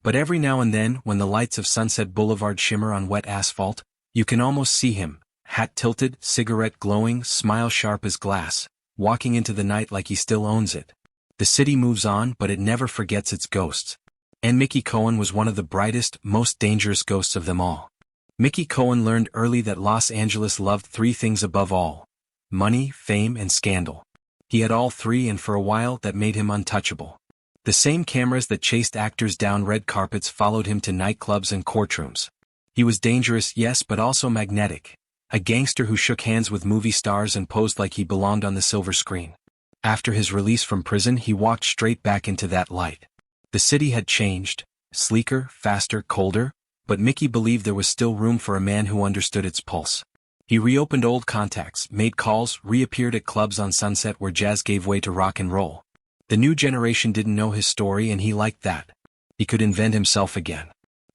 But every now and then, when the lights of Sunset Boulevard shimmer on wet asphalt, you can almost see him, hat tilted, cigarette glowing, smile sharp as glass, walking into the night like he still owns it. The city moves on, but it never forgets its ghosts. And Mickey Cohen was one of the brightest, most dangerous ghosts of them all. Mickey Cohen learned early that Los Angeles loved three things above all: money, fame, and scandal. He had all three, and for a while that made him untouchable. The same cameras that chased actors down red carpets followed him to nightclubs and courtrooms. He was dangerous, yes, but also magnetic. A gangster who shook hands with movie stars and posed like he belonged on the silver screen. After his release from prison, he walked straight back into that light. The city had changed, sleeker, faster, colder, but Mickey believed there was still room for a man who understood its pulse. He reopened old contacts, made calls, reappeared at clubs on Sunset where jazz gave way to rock and roll. The new generation didn't know his story and he liked that. He could invent himself again.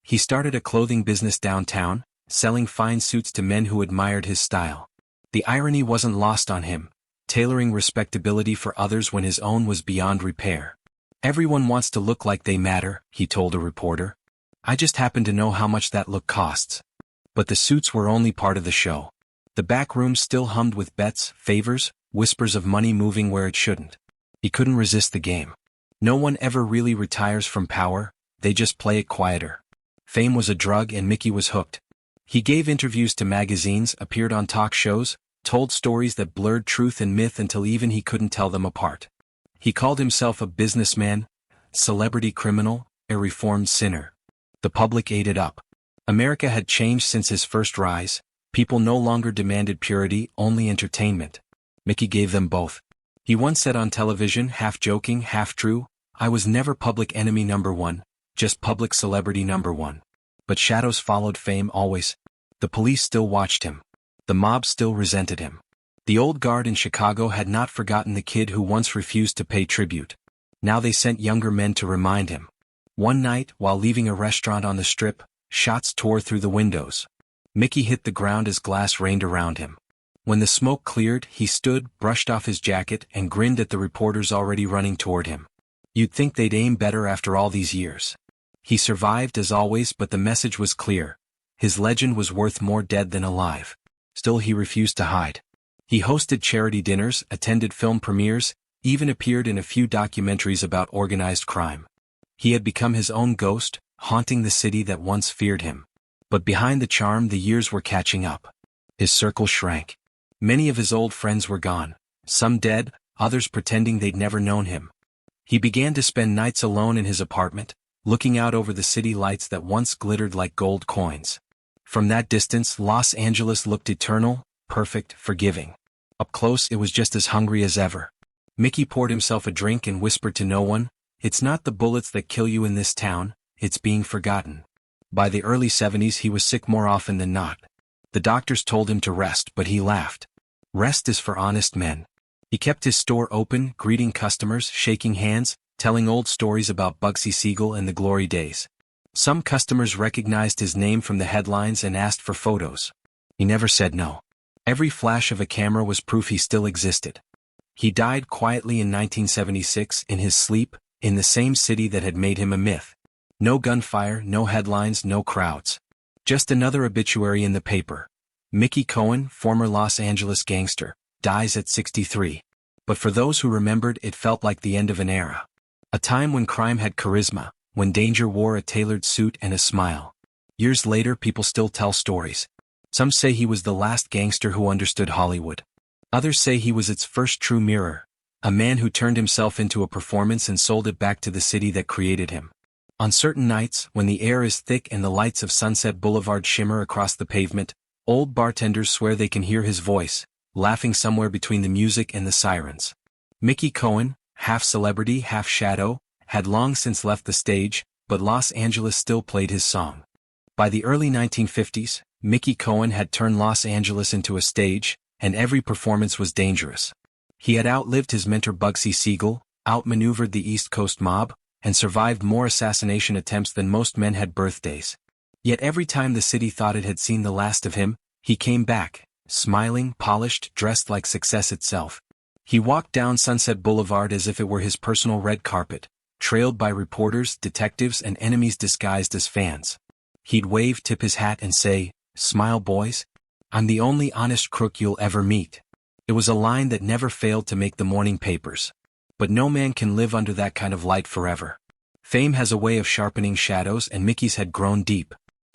He started a clothing business downtown, selling fine suits to men who admired his style. The irony wasn't lost on him, tailoring respectability for others when his own was beyond repair. "Everyone wants to look like they matter," he told a reporter. "I just happen to know how much that look costs." But the suits were only part of the show. The back room still hummed with bets, favors, whispers of money moving where it shouldn't. He couldn't resist the game. No one ever really retires from power, they just play it quieter. Fame was a drug and Mickey was hooked. He gave interviews to magazines, appeared on talk shows, told stories that blurred truth and myth until even he couldn't tell them apart. He called himself a businessman, celebrity criminal, a reformed sinner. The public ate it up. America had changed since his first rise. People no longer demanded purity, only entertainment. Mickey gave them both. He once said on television, half joking, half true, "I was never public enemy number one, just public celebrity number one." But shadows followed fame always. The police still watched him. The mob still resented him. The old guard in Chicago had not forgotten the kid who once refused to pay tribute. Now they sent younger men to remind him. One night, while leaving a restaurant on the Strip, shots tore through the windows. Mickey hit the ground as glass rained around him. When the smoke cleared, he stood, brushed off his jacket, and grinned at the reporters already running toward him. You'd think they'd aim better after all these years. He survived as always, but the message was clear. His legend was worth more dead than alive. Still he refused to hide. He hosted charity dinners, attended film premieres, even appeared in a few documentaries about organized crime. He had become his own ghost, haunting the city that once feared him. But behind the charm, the years were catching up. His circle shrank. Many of his old friends were gone, some dead, others pretending they'd never known him. He began to spend nights alone in his apartment, looking out over the city lights that once glittered like gold coins. From that distance, Los Angeles looked eternal, perfect, forgiving. Up close, it was just as hungry as ever. Mickey poured himself a drink and whispered to no one, "It's not the bullets that kill you in this town, it's being forgotten." By the early 70s he was sick more often than not. The doctors told him to rest, but he laughed. Rest is for honest men. He kept his store open, greeting customers, shaking hands, telling old stories about Bugsy Siegel and the glory days. Some customers recognized his name from the headlines and asked for photos. He never said no. Every flash of a camera was proof he still existed. He died quietly in 1976, in his sleep, in the same city that had made him a myth. No gunfire, no headlines, no crowds. Just another obituary in the paper. Mickey Cohen, former Los Angeles gangster, dies at 63. But for those who remembered, it felt like the end of an era. A time when crime had charisma, when danger wore a tailored suit and a smile. Years later, people still tell stories. Some say he was the last gangster who understood Hollywood. Others say he was its first true mirror, a man who turned himself into a performance and sold it back to the city that created him. On certain nights, when the air is thick and the lights of Sunset Boulevard shimmer across the pavement, old bartenders swear they can hear his voice, laughing somewhere between the music and the sirens. Mickey Cohen, half celebrity, half shadow, had long since left the stage, but Los Angeles still played his song. By the early 1950s, Mickey Cohen had turned Los Angeles into a stage, and every performance was dangerous. He had outlived his mentor Bugsy Siegel, outmaneuvered the East Coast mob, and survived more assassination attempts than most men had birthdays. Yet every time the city thought it had seen the last of him, he came back, smiling, polished, dressed like success itself. He walked down Sunset Boulevard as if it were his personal red carpet, trailed by reporters, detectives, and enemies disguised as fans. He'd wave, tip his hat, and say, "Smile, boys. I'm the only honest crook you'll ever meet." It was a line that never failed to make the morning papers. But no man can live under that kind of light forever. Fame has a way of sharpening shadows, and Mickey's had grown deep.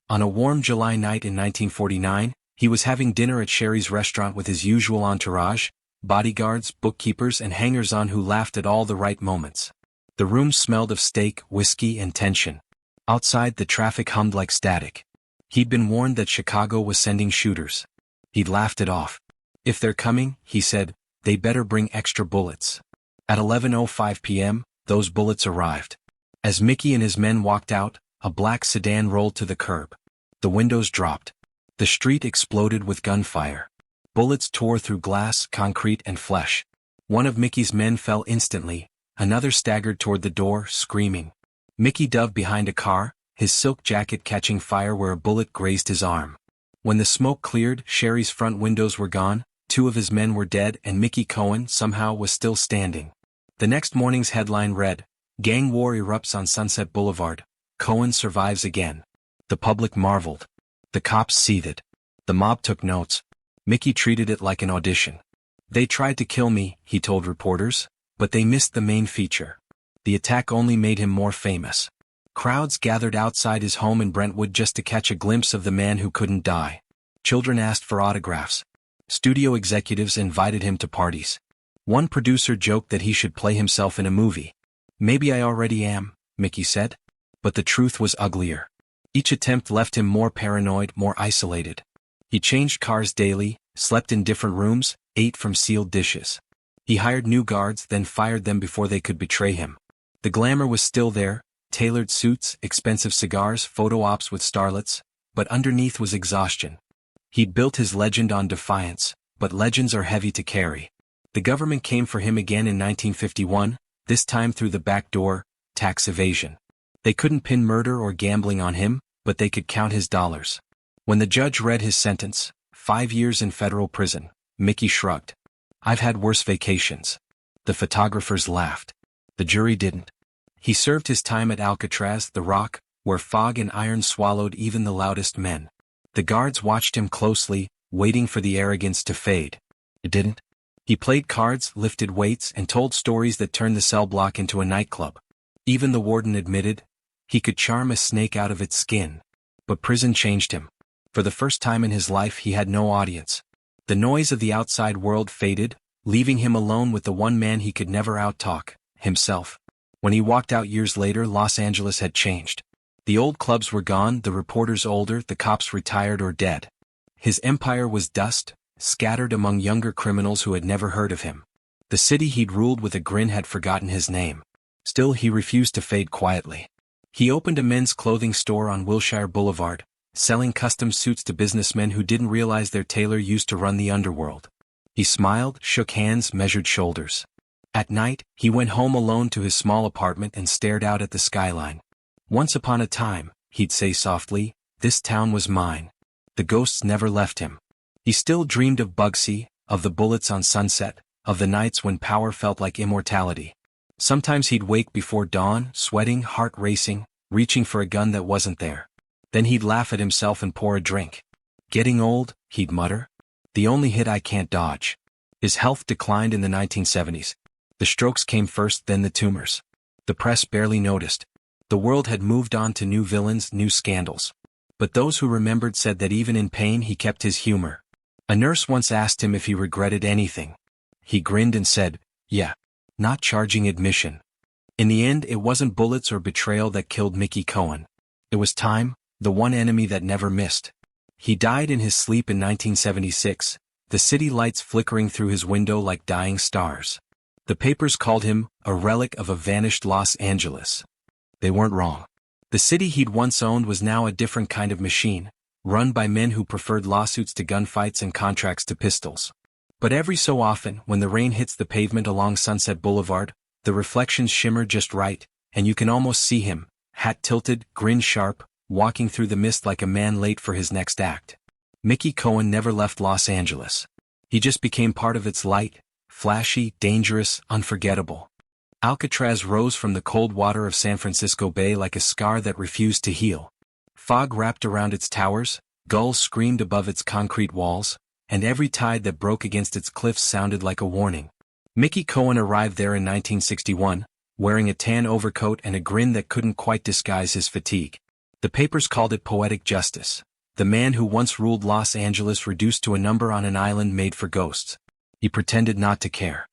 On a warm July night in 1949, he was having dinner at Sherry's restaurant with his usual entourage, bodyguards, bookkeepers, and hangers-on who laughed at all the right moments. The room smelled of steak, whiskey, and tension. Outside, the traffic hummed like static. He'd been warned that Chicago was sending shooters. He'd laughed it off. "If they're coming," he said, "they better bring extra bullets." At 11:05 p.m., those bullets arrived. As Mickey and his men walked out, a black sedan rolled to the curb. The windows dropped. The street exploded with gunfire. Bullets tore through glass, concrete, and flesh. One of Mickey's men fell instantly, Another staggered toward the door, screaming. Mickey dove behind a car, his silk jacket catching fire where a bullet grazed his arm. When the smoke cleared, Sherry's front windows were gone, 2 of his men were dead, and Mickey Cohen somehow was still standing. The next morning's headline read, "Gang War Erupts on Sunset Boulevard. Cohen Survives Again." The public marveled. The cops seethed. The mob took notes. Mickey treated it like an audition. "They tried to kill me," he told reporters, "but they missed the main feature. The attack only made him more famous." Crowds gathered outside his home in Brentwood just to catch a glimpse of the man who couldn't die. Children asked for autographs. Studio executives invited him to parties. One producer joked that he should play himself in a movie. "Maybe I already am," Mickey said. But the truth was uglier. Each attempt left him more paranoid, more isolated. He changed cars daily, slept in different rooms, ate from sealed dishes. He hired new guards, then fired them before they could betray him. The glamour was still there, tailored suits, expensive cigars, photo ops with starlets, but underneath was exhaustion. He'd built his legend on defiance, but legends are heavy to carry. The government came for him again in 1951, this time through the back door, tax evasion. They couldn't pin murder or gambling on him, but they could count his dollars. When the judge read his sentence, 5 years in federal prison, Mickey shrugged. "I've had worse vacations." The photographers laughed. The jury didn't. He served his time at Alcatraz, the Rock, where fog and iron swallowed even the loudest men. The guards watched him closely, waiting for the arrogance to fade. It didn't. He played cards, lifted weights, and told stories that turned the cell block into a nightclub. Even the warden admitted, he could charm a snake out of its skin. But prison changed him. For the first time in his life he had no audience. The noise of the outside world faded, leaving him alone with the one man he could never outtalk, himself. When he walked out years later, Los Angeles had changed. The old clubs were gone, the reporters older, the cops retired or dead. His empire was dust, scattered among younger criminals who had never heard of him. The city he'd ruled with a grin had forgotten his name. Still, he refused to fade quietly. He opened a men's clothing store on Wilshire Boulevard, selling custom suits to businessmen who didn't realize their tailor used to run the underworld. He smiled, shook hands, measured shoulders. At night, he went home alone to his small apartment and stared out at the skyline. "Once upon a time," he'd say softly, "this town was mine." The ghosts never left him. He still dreamed of Bugsy, of the bullets on Sunset, of the nights when power felt like immortality. Sometimes he'd wake before dawn, sweating, heart racing, reaching for a gun that wasn't there. Then he'd laugh at himself and pour a drink. "Getting old," he'd mutter. "The only hit I can't dodge." His health declined in the 1970s. The strokes came first, then the tumors. The press barely noticed. The world had moved on to new villains, new scandals. But those who remembered said that even in pain he kept his humor. A nurse once asked him if he regretted anything. He grinned and said, "Yeah. Not charging admission." In the end, it wasn't bullets or betrayal that killed Mickey Cohen. It was time, the one enemy that never missed. He died in his sleep in 1976, the city lights flickering through his window like dying stars. The papers called him a relic of a vanished Los Angeles. They weren't wrong. The city he'd once owned was now a different kind of machine, run by men who preferred lawsuits to gunfights and contracts to pistols. But every so often, when the rain hits the pavement along Sunset Boulevard, the reflections shimmer just right, and you can almost see him, hat tilted, grin sharp, walking through the mist like a man late for his next act. Mickey Cohen never left Los Angeles. He just became part of its light, flashy, dangerous, unforgettable. Alcatraz rose from the cold water of San Francisco Bay like a scar that refused to heal. Fog wrapped around its towers, gulls screamed above its concrete walls, and every tide that broke against its cliffs sounded like a warning. Mickey Cohen arrived there in 1961, wearing a tan overcoat and a grin that couldn't quite disguise his fatigue. The papers called it poetic justice. The man who once ruled Los Angeles reduced to a number on an island made for ghosts. He pretended not to care.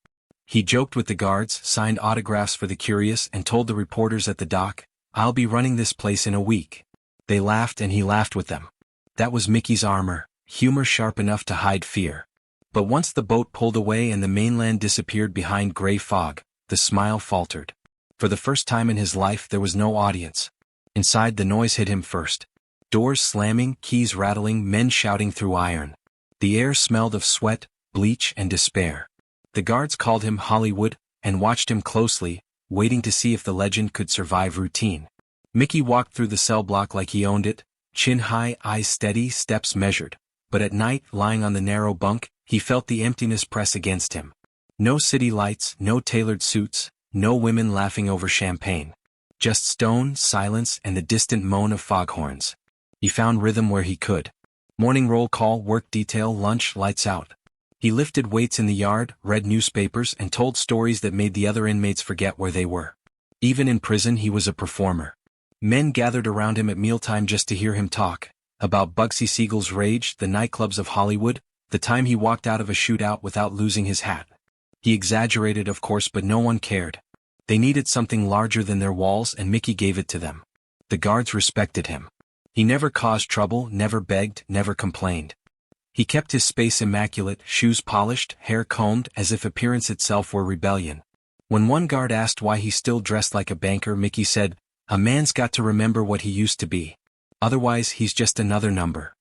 He joked with the guards, signed autographs for the curious, and told the reporters at the dock, "I'll be running this place in a week." They laughed and he laughed with them. That was Mickey's armor, humor sharp enough to hide fear. But once the boat pulled away and the mainland disappeared behind gray fog, the smile faltered. For the first time in his life there was no audience. Inside, the noise hit him first. Doors slamming, keys rattling, men shouting through iron. The air smelled of sweat, bleach, and despair. The guards called him Hollywood, and watched him closely, waiting to see if the legend could survive routine. Mickey walked through the cell block like he owned it, chin high, eyes steady, steps measured. But at night, lying on the narrow bunk, he felt the emptiness press against him. No city lights, no tailored suits, no women laughing over champagne. Just stone, silence, and the distant moan of foghorns. He found rhythm where he could. Morning roll call, work detail, lunch, lights out. He lifted weights in the yard, read newspapers, and told stories that made the other inmates forget where they were. Even in prison he was a performer. Men gathered around him at mealtime just to hear him talk, about Bugsy Siegel's rage, the nightclubs of Hollywood, the time he walked out of a shootout without losing his hat. He exaggerated, of course, but no one cared. They needed something larger than their walls, and Mickey gave it to them. The guards respected him. He never caused trouble, never begged, never complained. He kept his space immaculate, shoes polished, hair combed, as if appearance itself were rebellion. When one guard asked why he still dressed like a banker, Mickey said, "A man's got to remember what he used to be. Otherwise he's just another number."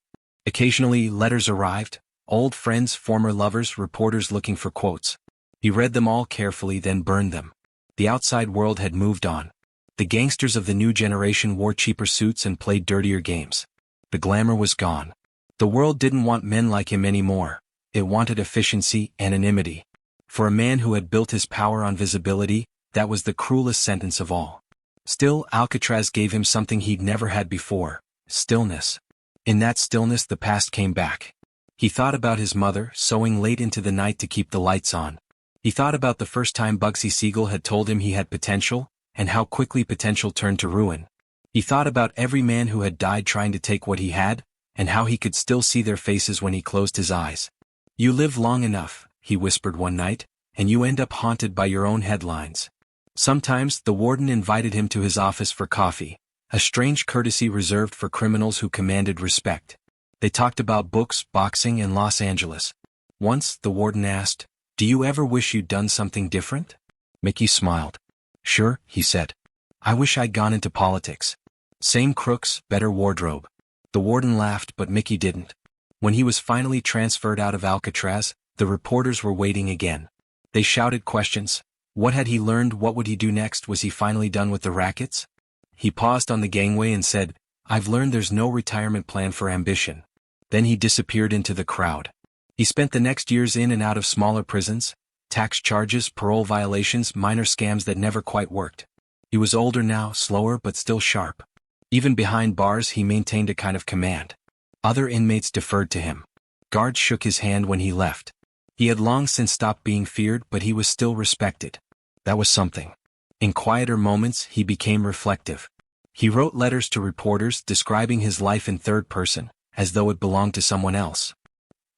Occasionally letters arrived, old friends, former lovers, reporters looking for quotes. He read them all carefully, then burned them. The outside world had moved on. The gangsters of the new generation wore cheaper suits and played dirtier games. The glamour was gone. The world didn't want men like him anymore. It wanted efficiency, anonymity. For a man who had built his power on visibility, that was the cruelest sentence of all. Still, Alcatraz gave him something he'd never had before: stillness. In that stillness the past came back. He thought about his mother, sewing late into the night to keep the lights on. He thought about the first time Bugsy Siegel had told him he had potential, and how quickly potential turned to ruin. He thought about every man who had died trying to take what he had, and how he could still see their faces when he closed his eyes. "You live long enough," he whispered one night, "and you end up haunted by your own headlines." Sometimes the warden invited him to his office for coffee, a strange courtesy reserved for criminals who commanded respect. They talked about books, boxing, and Los Angeles. Once, the warden asked, "Do you ever wish you'd done something different?" Mickey smiled. "Sure," he said. "I wish I'd gone into politics. Same crooks, better wardrobe." The warden laughed, but Mickey didn't. When he was finally transferred out of Alcatraz, the reporters were waiting again. They shouted questions. What had he learned? What would he do next? Was he finally done with the rackets? He paused on the gangway and said, "I've learned there's no retirement plan for ambition." Then he disappeared into the crowd. He spent the next years in and out of smaller prisons, tax charges, parole violations, minor scams that never quite worked. He was older now, slower but still sharp. Even behind bars he maintained a kind of command. Other inmates deferred to him. Guards shook his hand when he left. He had long since stopped being feared, but he was still respected. That was something. In quieter moments he became reflective. He wrote letters to reporters describing his life in third person, as though it belonged to someone else.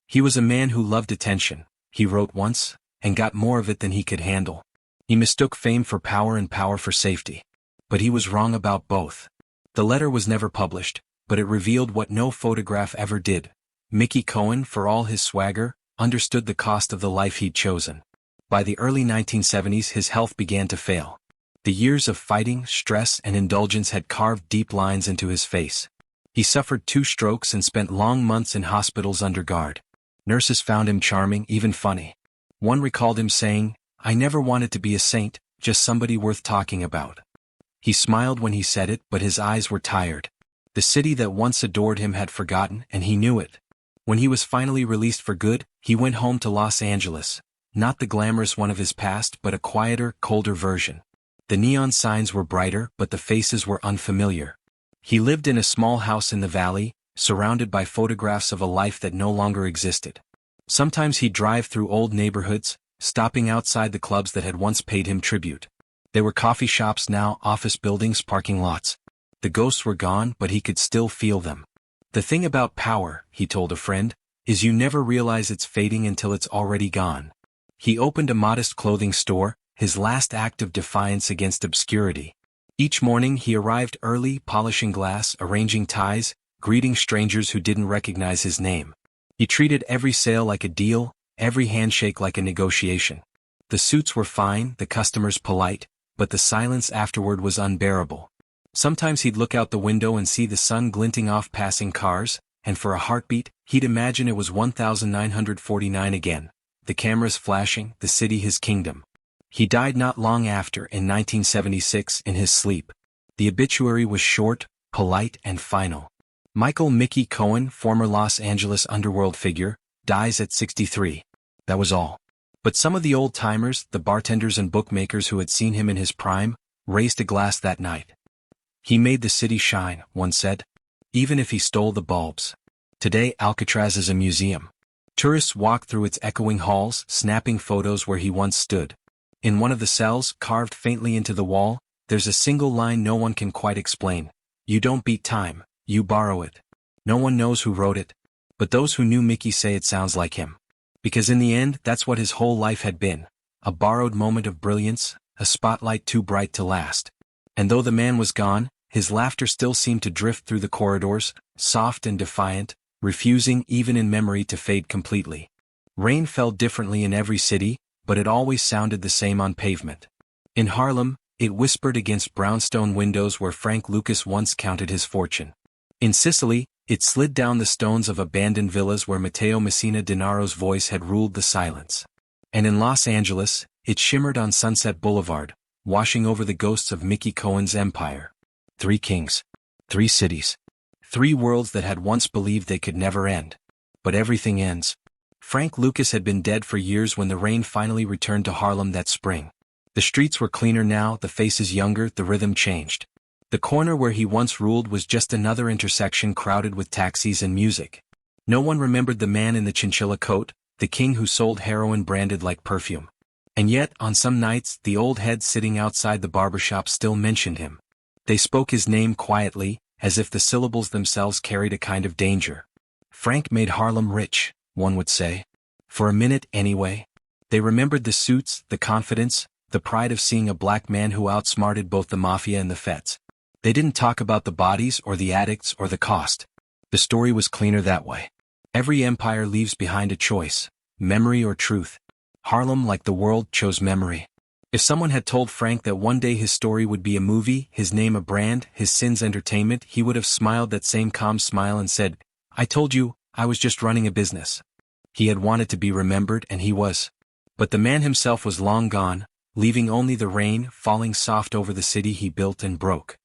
He was a man who loved attention, he wrote once, and got more of it than he could handle. He mistook fame for power and power for safety. But he was wrong about both. The letter was never published, but it revealed what no photograph ever did. Mickey Cohen, for all his swagger, understood the cost of the life he'd chosen. By the early 1970s his health began to fail. The years of fighting, stress, and indulgence had carved deep lines into his face. He suffered 2 strokes and spent long months in hospitals under guard. Nurses found him charming, even funny. One recalled him saying, "I never wanted to be a saint, just somebody worth talking about." He smiled when he said it, but his eyes were tired. The city that once adored him had forgotten, and he knew it. When he was finally released for good, he went home to Los Angeles. Not the glamorous one of his past, but a quieter, colder version. The neon signs were brighter, but the faces were unfamiliar. He lived in a small house in the valley, surrounded by photographs of a life that no longer existed. Sometimes he'd drive through old neighborhoods, stopping outside the clubs that had once paid him tribute. They were coffee shops now, office buildings, parking lots. The ghosts were gone, but he could still feel them. "The thing about power," he told a friend, "is you never realize it's fading until it's already gone." He opened a modest clothing store, his last act of defiance against obscurity. Each morning he arrived early, polishing glass, arranging ties, greeting strangers who didn't recognize his name. He treated every sale like a deal, every handshake like a negotiation. The suits were fine, the customers polite, but the silence afterward was unbearable. Sometimes he'd look out the window and see the sun glinting off passing cars, and for a heartbeat, he'd imagine it was 1949 again. The cameras flashing, the city his kingdom. He died not long after in 1976 in his sleep. The obituary was short, polite and final. Mickey Cohen, former Los Angeles underworld figure, dies at 63. That was all. But some of the old-timers, the bartenders and bookmakers who had seen him in his prime, raised a glass that night. He made the city shine, one said. Even if he stole the bulbs. Today Alcatraz is a museum. Tourists walk through its echoing halls, snapping photos where he once stood. In one of the cells, carved faintly into the wall, there's a single line no one can quite explain. You don't beat time, you borrow it. No one knows who wrote it. But those who knew Mickey say it sounds like him. Because in the end, that's what his whole life had been. A borrowed moment of brilliance, a spotlight too bright to last. And though the man was gone, his laughter still seemed to drift through the corridors, soft and defiant, refusing even in memory to fade completely. Rain fell differently in every city, but it always sounded the same on pavement. In Harlem, it whispered against brownstone windows where Frank Lucas once counted his fortune. In Sicily, it slid down the stones of abandoned villas where Matteo Messina Denaro's voice had ruled the silence. And in Los Angeles, it shimmered on Sunset Boulevard, washing over the ghosts of Mickey Cohen's empire. 3 kings. 3 cities. 3 worlds that had once believed they could never end. But everything ends. Frank Lucas had been dead for years when the rain finally returned to Harlem that spring. The streets were cleaner now, the faces younger, the rhythm changed. The corner where he once ruled was just another intersection crowded with taxis and music. No one remembered the man in the chinchilla coat, the king who sold heroin branded like perfume. And yet, on some nights, the old heads sitting outside the barbershop still mentioned him. They spoke his name quietly, as if the syllables themselves carried a kind of danger. Frank made Harlem rich, one would say. For a minute, anyway. They remembered the suits, the confidence, the pride of seeing a black man who outsmarted both the Mafia and the feds. They didn't talk about the bodies or the addicts or the cost. The story was cleaner that way. Every empire leaves behind a choice, memory or truth. Harlem, like the world, chose memory. If someone had told Frank that one day his story would be a movie, his name a brand, his sins entertainment, he would have smiled that same calm smile and said, "I told you, I was just running a business." He had wanted to be remembered and he was. But the man himself was long gone, leaving only the rain falling soft over the city he built and broke.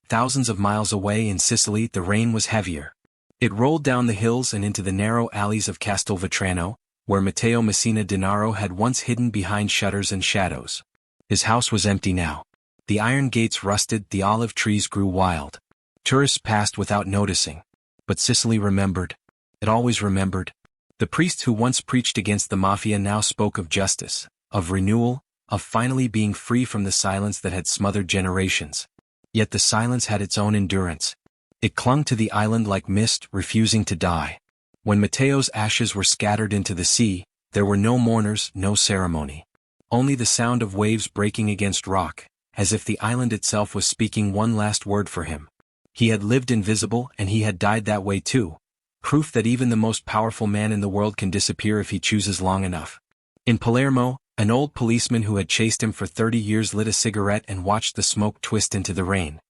Thousands of miles away in Sicily, the rain was heavier. It rolled down the hills and into the narrow alleys of Castelvetrano, where Matteo Messina Denaro had once hidden behind shutters and shadows. His house was empty now. The iron gates rusted, the olive trees grew wild. Tourists passed without noticing. But Sicily remembered. It always remembered. The priests who once preached against the Mafia now spoke of justice, of renewal, of finally being free from the silence that had smothered generations. Yet the silence had its own endurance. It clung to the island like mist, refusing to die. When Matteo's ashes were scattered into the sea, there were no mourners, no ceremony. Only the sound of waves breaking against rock, as if the island itself was speaking one last word for him. He had lived invisible and he had died that way too. Proof that even the most powerful man in the world can disappear if he chooses long enough. In Palermo, an old policeman who had chased him for 30 years lit a cigarette and watched the smoke twist into the rain.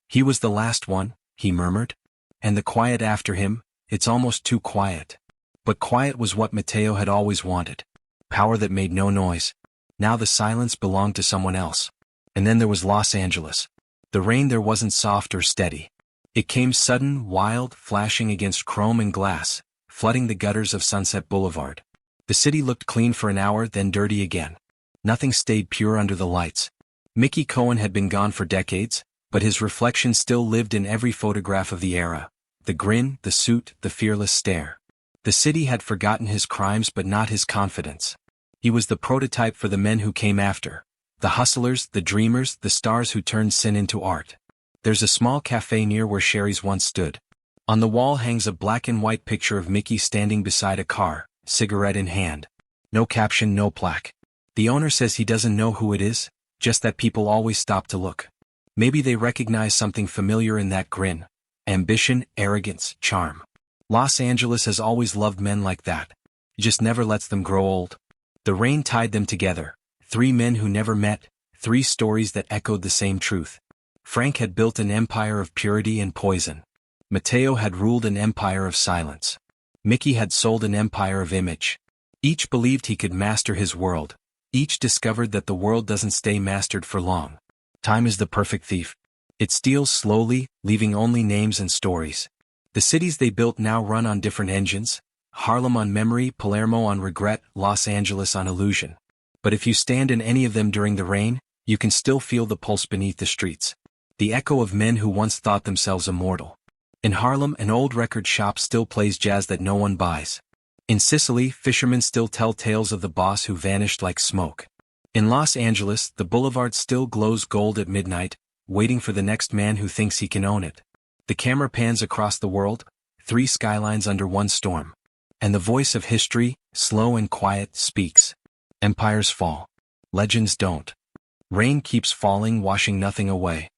"He was the last one," he murmured. "And the quiet after him, it's almost too quiet." But quiet was what Matteo had always wanted. Power that made no noise. Now the silence belonged to someone else. And then there was Los Angeles. The rain there wasn't soft or steady. It came sudden, wild, flashing against chrome and glass, flooding the gutters of Sunset Boulevard. The city looked clean for an hour, then dirty again. Nothing stayed pure under the lights. Mickey Cohen had been gone for decades, but his reflection still lived in every photograph of the era. The grin, the suit, the fearless stare. The city had forgotten his crimes but not his confidence. He was the prototype for the men who came after. The hustlers, the dreamers, the stars who turned sin into art. There's a small cafe near where Sherry's once stood. On the wall hangs a black and white picture of Mickey standing beside a car, cigarette in hand. No caption, no plaque. The owner says he doesn't know who it is, just that people always stop to look. Maybe they recognize something familiar in that grin. Ambition, arrogance, charm. Los Angeles has always loved men like that. It just never lets them grow old. The rain tied them together. 3 men who never met, 3 stories that echoed the same truth. Frank had built an empire of purity and poison. Matteo had ruled an empire of silence. Mickey had sold an empire of image. Each believed he could master his world. Each discovered that the world doesn't stay mastered for long. Time is the perfect thief. It steals slowly, leaving only names and stories. The cities they built now run on different engines: Harlem on memory, Palermo on regret, Los Angeles on illusion. But if you stand in any of them during the rain, you can still feel the pulse beneath the streets. The echo of men who once thought themselves immortal. In Harlem, an old record shop still plays jazz that no one buys. In Sicily, fishermen still tell tales of the boss who vanished like smoke. In Los Angeles, the boulevard still glows gold at midnight, waiting for the next man who thinks he can own it. The camera pans across the world, 3 skylines under one storm. And the voice of history, slow and quiet, speaks. Empires fall. Legends don't. Rain keeps falling, washing nothing away.